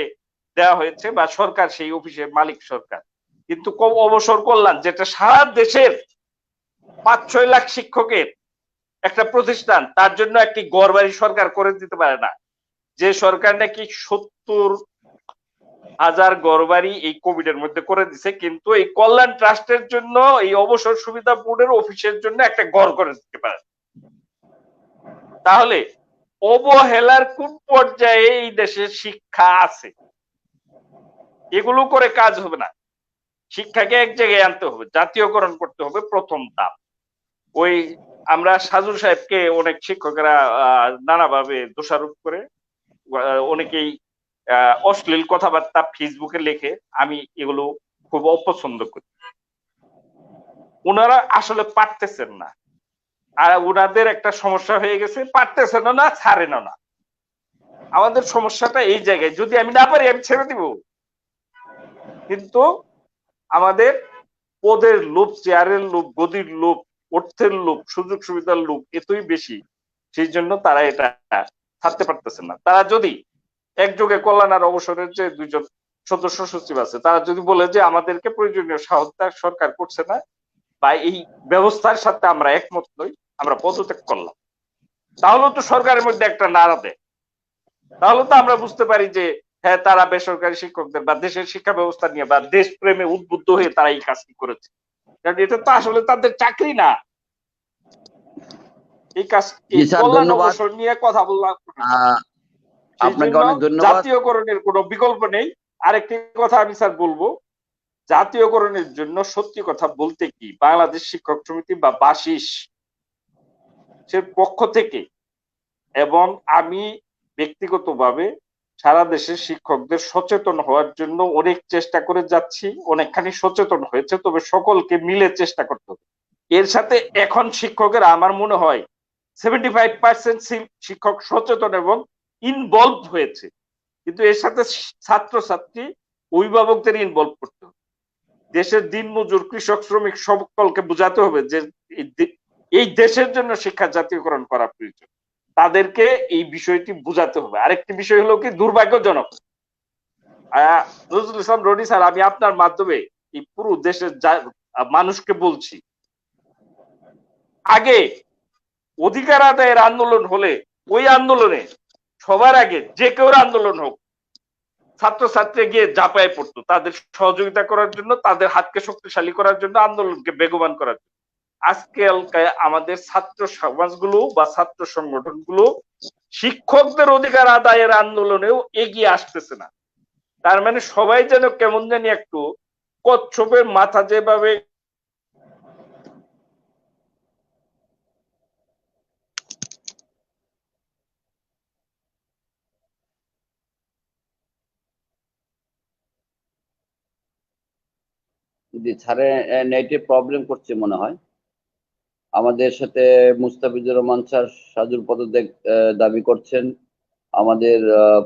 দেওয়া হয়েছে, বা সরকার সেই অফিসের মালিক সরকার। কিন্তু অবসর কল্যাণ, যেটা সারা দেশের 5-6 লাখ শিক্ষকের একটা প্রতিষ্ঠান, তার জন্য একটি ঘরবাড়ি সরকার করে দিতে পারে না। যে সরকার নাকি 70,000 ঘরবাড়ি এই কোভিড এর মধ্যে করে দিছে, কিন্তু এই কল্যাণ ট্রাস্টের জন্য, এই অবসর সুবিধা বোর্ডের অফিসের জন্য একটা ঘর করে দিতে পারে। তাহলে অবহেলার কোন পর্যায়ে এই দেশের শিক্ষা আছে? এগুলো করে কাজ হবে না। শিক্ষাকে এক জায়গায় আনতে হবে, জাতীয়করণ করতে হবে, প্রথম ধাপ। ওই আমরা সাজু সাহেবকে অনেক শিক্ষকেরা নানাভাবে দোষারোপ করে, অনেকেই অশ্লীল কথাবার্তা ফেসবুকে লেখে, আমি এগুলো খুব অপছন্দ করি। ওনারা আসলে পারতেছেন না, আর ওনাদের একটা সমস্যা হয়ে গেছে, পারতেছেন না, ছাড়েন না। আমাদের সমস্যাটা এই জায়গায়, যদি আমি না পারি আমি ছেড়ে দিব, কিন্তু আমাদের পদের লোভ, চেয়ারের লোভ, গদির লোভ, অর্থের লোভ, সুযোগ সুবিধার লোভ এতই বেশি, সেই জন্য তারা এটা ছাড়তে পারতেছেন না। তারা যদি একযোগে কল্যাণ আর অবসরের যে 2 জন সদস্য সচিব আছে, তারা যদি বলে যে আমাদেরকে প্রয়োজনীয় সহায়তা সরকার করছে না, বা এই ব্যবস্থার সাথে আমরা একমত নই, আমরা পদত্যাগ করলাম, তাহলে তো সরকারের মধ্যে একটা নাড়া দেয়। তাহলে তো আমরা বুঝতে পারি যে হ্যাঁ, তারা বেসরকারি শিক্ষকদের বা দেশের শিক্ষা ব্যবস্থা নিয়ে বা দেশ প্রেমে উদ্বুদ্ধ হয়ে তারা এই কাজটি করেছে, কারণ এটা তো আসলে তাদের চাকরি না। এই কাজ, এই কল্যাণ অবসর নিয়ে কথা বললাম, আপনাকে অনেক ধন্যবাদ। জাতীয়করণের কোনো বিকল্প নেই। আরেকটি কথা আমি স্যার বলবো, জাতীয়করণের জন্য সত্যি কথা বলতে কি, বাংলাদেশ শিক্ষক সমিতি বা বাসিস সে পক্ষ থেকে এবং আমি ব্যক্তিগতভাবে সারা দেশের শিক্ষকদের সচেতন হওয়ার জন্য অনেক চেষ্টা করে যাচ্ছি, অনেকখানি সচেতন হয়েছে, তবে সকলকে মিলে চেষ্টা করতে হবে। এর সাথে এখন শিক্ষকেরা আমার মনে হয় 75% শিক্ষক সচেতন এবং ইনভলভ হয়েছে, কিন্তু এর সাথে ছাত্রছাত্রী অভিভাবকদের ইনভলভ করতে হবে। দেশের দিনমজুর কৃষক শ্রমিক সকলকে বোঝাতে হবে যে এই দেশের জন্য শিক্ষা জাতীয়করণ করা প্রয়োজন, তাদেরকে এই বিষয়টি বোঝাতে হবে। আরেকটি বিষয় হলো কি, দুর্ভাগ্যজনক নজরুল ইসলাম রনি স্যার, আমি আপনার মাধ্যমে এই পুরো দেশের মানুষকে বলছি, আগে অধিকার আদায়ের আন্দোলন হলে ওই আন্দোলনে সবার আগে যে কেউ আন্দোলন হোক ছাত্রছাত্রী গিয়ে ঝাঁপায় পড়তো তাদের সহযোগিতা করার জন্য, তাদের হাতকে শক্তিশালী করার জন্য, আন্দোলনকে বেগবান করার জন্য। আজকাল আমাদের ছাত্র সমাজগুলো বা ছাত্র সংগঠনগুলো শিক্ষকদের অধিকার আদায়ের আন্দোলনেও এগিয়ে আসতেছে না। তার মানে সবাই যেন কেমন জানি একটু কচ্ছপের মাথা যেভাবে নেটে প্রবলেম করছে মনে হয়। আমাদের সাথে মুস্তাফিজুর রহমান স্যার সাজুর পদত্যাগ দাবি করছেন। আমাদের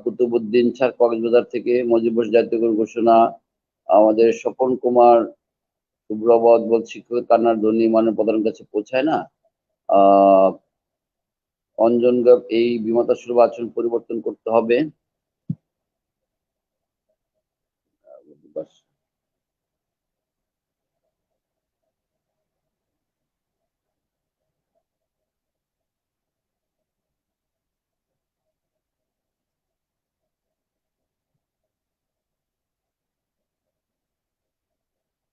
কুতুবুদ্দিন স্যার কক্সবাজার থেকে মজিবুর জাতীয় ঘোষণা। আমাদের স্বপন কুমার সুব্রবত বল শিক্ষকের কান্নার ধ্বনি মাননীয় প্রধানের কাছে পৌঁছায় না। অঞ্জন এই বিমতা সুলভ আচরণ পরিবর্তন করতে হবে।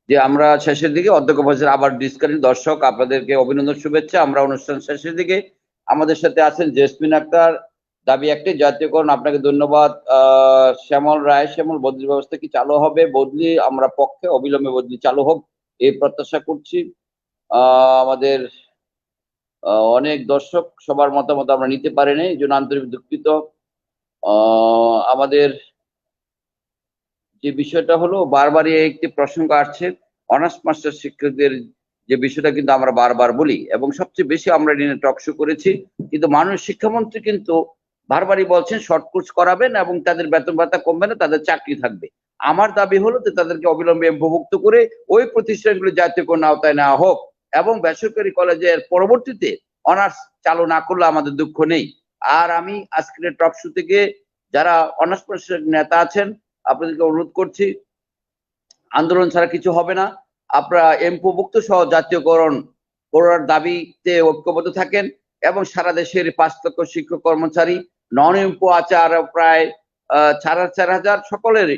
যে আমরা শেষের দিকে অধ্যক্ষ বলছেন আবার ডিসকাশন। দর্শক আপনাদেরকে অভিনন্দন, শুভেচ্ছা। আমরা অনুষ্ঠান শেষের দিকে, আমাদের সাথে আছেন জেসমিন আক্তার। দাবি একটি জাতীয়করণ। আপনাকে ধন্যবাদ। শ্যামল রায়, শ্যামল বদলি ব্যবস্থা কি চালু হবে? বদলি আমরা পক্ষে, অবিলম্বে বদলি চালু হোক এই প্রত্যাশা করছি। আমাদের অনেক দর্শক, সবার মতামত আমরা নিতে পারিনি, এই জন্য আন্তরিক দুঃখিত। আমাদের যে বিষয়টা হলো, বারবারই একটি প্রসঙ্গ আসছে, অনার্স মাস্টার শিক্ষকদের যে বিষয়টা কিন্তু আমরা বারবার বলি এবং সবচেয়ে বেশি আমরা নিয়ে টক শো করেছি, কিন্তু মাননীয় শিক্ষামন্ত্রী কিন্তু বারবারই বলছেন শর্ট কোর্স করাবেন এবং তাদের বেতন ভাতা কমবে না, তাদের চাকরি থাকবে। আমার দাবি হলো যে তাদেরকে অবিলম্বে এমপিওভুক্ত করে ওই প্রতিষ্ঠানগুলো জাতীয়করণ আওতায় নেওয়া হোক এবং বেসরকারি কলেজের পরবর্তীতে অনার্স চালু না করলে আমাদের দুঃখ নেই। আর আমি আজকের টক শো থেকে যারা অনার্স মাস্টার নেতা আছেন আপনাদেরকে অনুরোধ করছি, আন্দোলন ছাড়া কিছু হবে না। আপনারা এমপিওভুক্ত সহ জাতীয়করণ করার দাবিতে ঐক্যবদ্ধ থাকেন এবং সারা দেশের 5 লক্ষ শিক্ষক কর্মচারী, নন এমপিও আছে আরো প্রায় 4,500, সকলের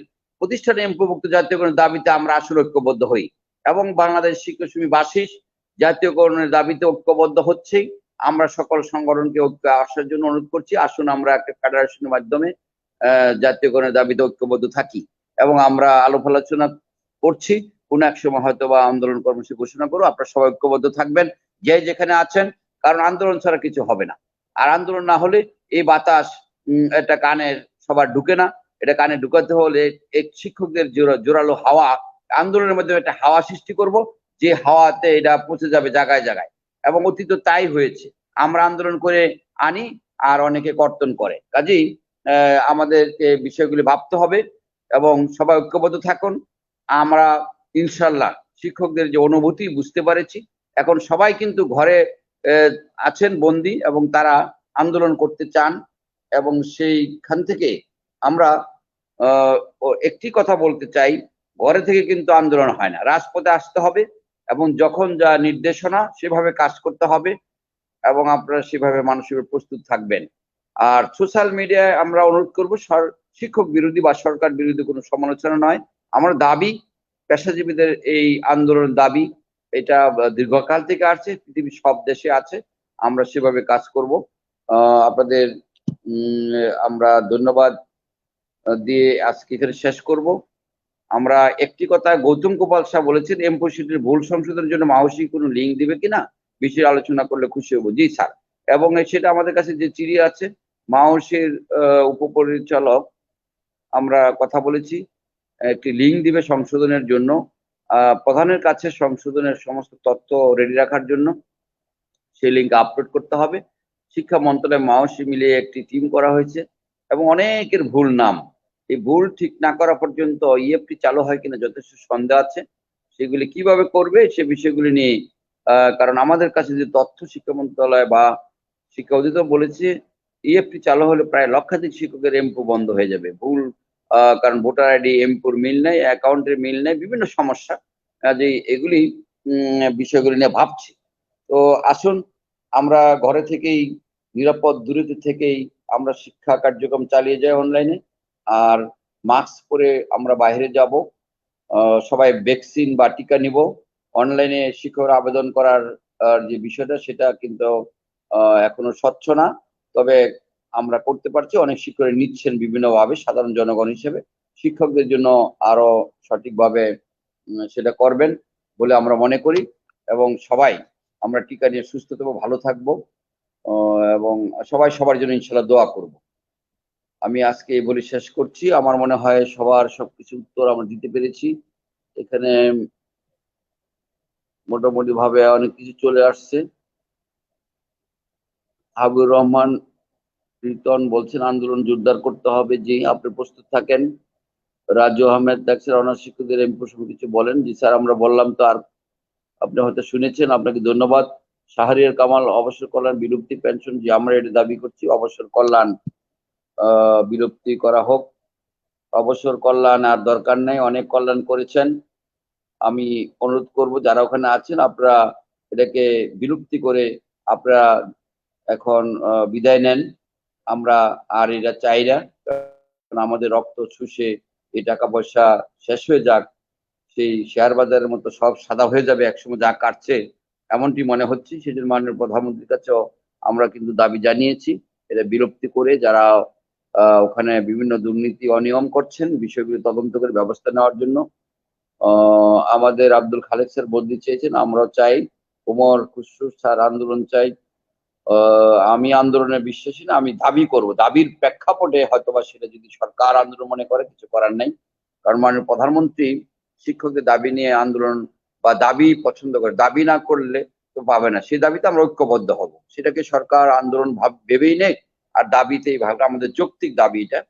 প্রতিষ্ঠানে এমপিওভুক্ত জাতীয়করণের দাবিতে আমরা আসলে ঐক্যবদ্ধ হই এবং বাংলাদেশ শিক্ষক সমিতি বাসিস জাতীয়করণের দাবিতে ঐক্যবদ্ধ হচ্ছি। আমরা সকল সংগঠনকে ঐক্য আসার জন্য অনুরোধ করছি। আসুন আমরা একটা ফেডারেশনের মাধ্যমে জাতীয়করণের দাবিতে ঐক্যবদ্ধ থাকি এবং আমরা আলোপ আলোচনা করছি। কোন এক সময় হয়তো বা আন্দোলন কর্মসূচি ঘোষণা করবো। আপনারা সবাই ঐক্যবদ্ধ থাকবেন যে যেখানে আছেন, কারণ আন্দোলন ছাড়া কিছু হবে না। আর আন্দোলন না হলে এই বাতাস এটা কানে সবার ঢুকে না, এটা কানে ঢুকাতে হলে এক শিক্ষকদের জোরালো হাওয়া, আন্দোলনের মাধ্যমে একটা হাওয়া সৃষ্টি করব, যে হাওয়াতে এটা পৌঁছে যাবে জায়গায় জায়গায়। এবং অতীত তাই হয়েছে, আমরা আন্দোলন করে আনি আর অনেকে কর্তন করে। কাজেই আমাদেরকে বিষয়গুলি ভাবতে হবে এবং সবাই ঐক্যবদ্ধ থাকুন। আমরা ইনশাল্লাহ শিক্ষকদের যে অনুভূতি বুঝতে পারেছি, এখন সবাই কিন্তু ঘরে আছেন বন্দী এবং তারা আন্দোলন করতে চান এবং সেইখান থেকে আমরা একটি কথা বলতে চাই, ঘরে থেকে কিন্তু আন্দোলন হয় না, রাজপথে আসতে হবে এবং যখন যা নির্দেশনা সেভাবে কাজ করতে হবে এবং আপনারা সেভাবে মানসিক প্রস্তুত থাকবেন। আর সোশ্যাল মিডিয়ায় আমরা অনুরোধ করবো, শিক্ষক বিরোধী বা সরকার বিরোধী কোনো সমালোচনা নয়। আমার দাবি, পেশাজীবীদের এই আন্দোলনের দাবি, এটা দীর্ঘকাল থেকে আসছে, পৃথিবীর সব দেশে আছে, আমরা সেভাবে কাজ করব। আপনাদের আমরা ধন্যবাদ দিয়ে আজকে এখানে শেষ করব। আমরা একটি কথা, গৌতম গোপাল শাহ বলেছেন এমপিওশিটের ভুল সংশোধনের জন্য মাহসী কোনো লিঙ্ক দিবে কিনা, বিষয়ে আলোচনা করলে খুশি হব। জি স্যার, এবং সেটা আমাদের কাছে যে চিঠি আছে, মাওসের উপপরিচালক আমরা কথা বলেছি, একটি লিঙ্ক দিবে সংশোধনের জন্য, প্রধানের কাছে সংশোধনের সমস্ত তথ্য রেডি রাখার জন্য সেই লিঙ্ক আপলোড করতে হবে। শিক্ষা মন্ত্রণালয় মাওসি মিলিয়ে একটি টিম করা হয়েছে এবং অনেকের ভুল নাম, এই ভুল ঠিক না করা পর্যন্ত ইএফটি চালু হয় কিনা যথেষ্ট সন্দেহ আছে। সেগুলি কিভাবে করবে সে বিষয়গুলি নিয়ে, কারণ আমাদের কাছে যে তথ্য শিক্ষা মন্ত্রণালয় বা শিক্ষা অধিদপ্তর বলেছে ইএফটি চালু হলে প্রায় লক্ষাধিক শিক্ষকের এমপু বন্ধ হয়ে যাবে। ভুল, কারণ ভোটার আইডি এমপুর মিল নেই, অ্যাকাউন্টের মিল নেই, বিভিন্ন সমস্যা। কাজেই এগুলি বিষয়গুলি নিয়ে ভাবছি। তো আসুন আমরা ঘরে থেকেই নিরাপদ দূরত্ব থেকেই আমরা শিক্ষা কার্যক্রম চালিয়ে যাই অনলাইনে। আর মাস্ক পরে আমরা বাইরে যাব, সবাই ভ্যাকসিন বা টিকা নিব। অনলাইনে শিক্ষকরা আবেদন করার যে বিষয়টা সেটা কিন্তু এখনো স্বচ্ছ না, তবে আমরা করতে পারছি, অনেক শিক্ষক নিচ্ছেন বিভিন্নভাবে সাধারণ জনগণ হিসেবে। শিক্ষকদের জন্য আরো সঠিকভাবে সেটা করবেন বলে আমরা মনে করি এবং সবাই আমরা টিকা নিয়ে সুস্থ থাকবো, ভালো থাকবো, এবং সবাই সবার জন্য ইনশাল্লাহ দোয়া করব। আমি আজকে এই বলে শেষ করছি। আমার মনে হয় সবার সবকিছু উত্তর আমরা দিতে পেরেছি। এখানে মোটামুটি ভাবে অনেক কিছু চলে আসছে। হাবিবুর রহমান রিটন বলছেন আন্দোলন জোরদার করতে হবে। জি, আপনি প্রস্তুত থাকেন। রাজু আহমেদ দেখছেন অনার্স শিক্ষকদের এমপি প্রসঙ্গে কিছু বলেন। জি স্যার, আমরা বললাম তো, আর আপনি হয়তো শুনেছেন, আপনাকে ধন্যবাদ। শাহরিয়ার কামাল অবসর কল্যাণ বিলুপ্তি পেনশন, যে আমরা এটা দাবি করছি অবসর কল্যাণ বিলুপ্তি করা হোক। অবসর কল্যাণ আর দরকার নেই, অনেক কল্যাণ করেছেন। আমি অনুরোধ করব যারা ওখানে আছেন আপনারা এটাকে বিলুপ্তি করে আপনারা এখন বিদায় নেন। আমরা আর এটা চাই না, কারণ আমাদের রক্ত শুষে এই টাকা পয়সা শেষ হয়ে যাক, সেই শেয়ার বাজারের মতো সব সাদা হয়ে যাবে একসময় যা কাটছে, এমনটি মনে হচ্ছে। সেজন্য মাননীয় প্রধানমন্ত্রীর কাছেও আমরা কিন্তু দাবি জানিয়েছি এটা বিলুপ্তি করে যারা ওখানে বিভিন্ন দুর্নীতি অনিয়ম করছেন বিষয়গুলো তদন্ত করে ব্যবস্থা নেওয়ার জন্য। আমাদের আব্দুল খালেক স্যার বদলি চেয়েছেন, আমরাও চাই। ওমর খুসরু স্যার আন্দোলন চাই। আমি আন্দোলনে বিশ্বাসী না, আমি দাবি করব। দাবির প্রেক্ষাপটে হয়তোবা সেটা যদি সরকার আন্দোলন মনে করে কিছু করার নাই, কারণ মাননীয় প্রধানমন্ত্রী শিক্ষকদের দাবি নিয়ে আন্দোলন বা দাবি পছন্দ করে, দাবি না করলে তো পাবে না। সেই দাবিতে আমরা ঐক্যবদ্ধ হব, সেটাকে সরকার আন্দোলন ভেবেই নেই। আর দাবিতেই ভাবে আমাদের যৌক্তিক দাবি এটা।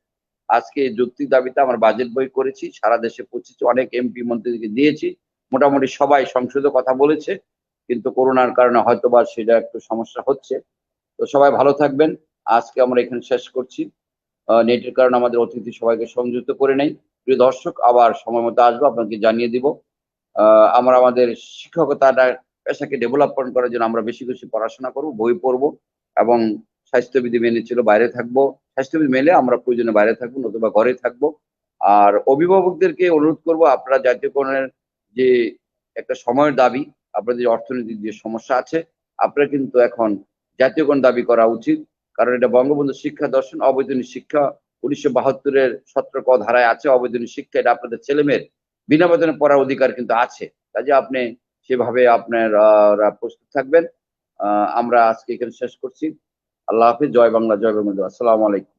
আজকে এই যৌক্তিক দাবিতে আমরা বাজেট বই করেছি, সারা দেশে পৌঁছেছি, অনেক এমপি মন্ত্রীদেরকে দিয়েছি, মোটামুটি সবাই সংসদে কথা বলেছে, কিন্তু করোনার কারণে হয়তোবা সেটা একটু সমস্যা হচ্ছে। তো সবাই ভালো থাকবেন। আজকে আমরা এখানে শেষ করছি। নেটের কারণে আমাদের অতিথি সবাইকে সংযুক্ত করে নেই। প্রিয় দর্শক, আবার সময় মতো আসবো, আপনাকে জানিয়ে দিব। আমরা আমাদের শিক্ষকতাটা পেশাকে ডেভেলপমেন্ট করার জন্য আমরা বেশি বেশি পড়াশোনা করব, বই পড়বো এবং স্বাস্থ্যবিধি মেনে ছিল বাইরে থাকবো। স্বাস্থ্যবিধি মেনে আমরা প্রয়োজনে বাইরে থাকবো, নতুবা ঘরে থাকবো। আর অভিভাবকদেরকে অনুরোধ করব, আপনারা জাতীয়করণের যে একটা সময়ের দাবি, আপনাদের যে অর্থনৈতিক যে সমস্যা আছে, আপনারা কিন্তু এখন জাতীয়করণ দাবি করা উচিত। কারণ এটা বঙ্গবন্ধু শিক্ষা দর্শন, অবৈতনিক শিক্ষা 1972-এর 17 ক ধারায় আছে অবৈতনিক শিক্ষা। এটা আপনাদের ছেলেমেয়ের বিনা বেতনে পড়ার অধিকার কিন্তু আছে। কাজে আপনি সেভাবে আপনার প্রস্তুত থাকবেন। আমরা আজকে এখানে শেষ করছি। আল্লাহ হাফিজ। জয় বাংলা, জয় বঙ্গবন্ধু। আসসালামু আলাইকুম।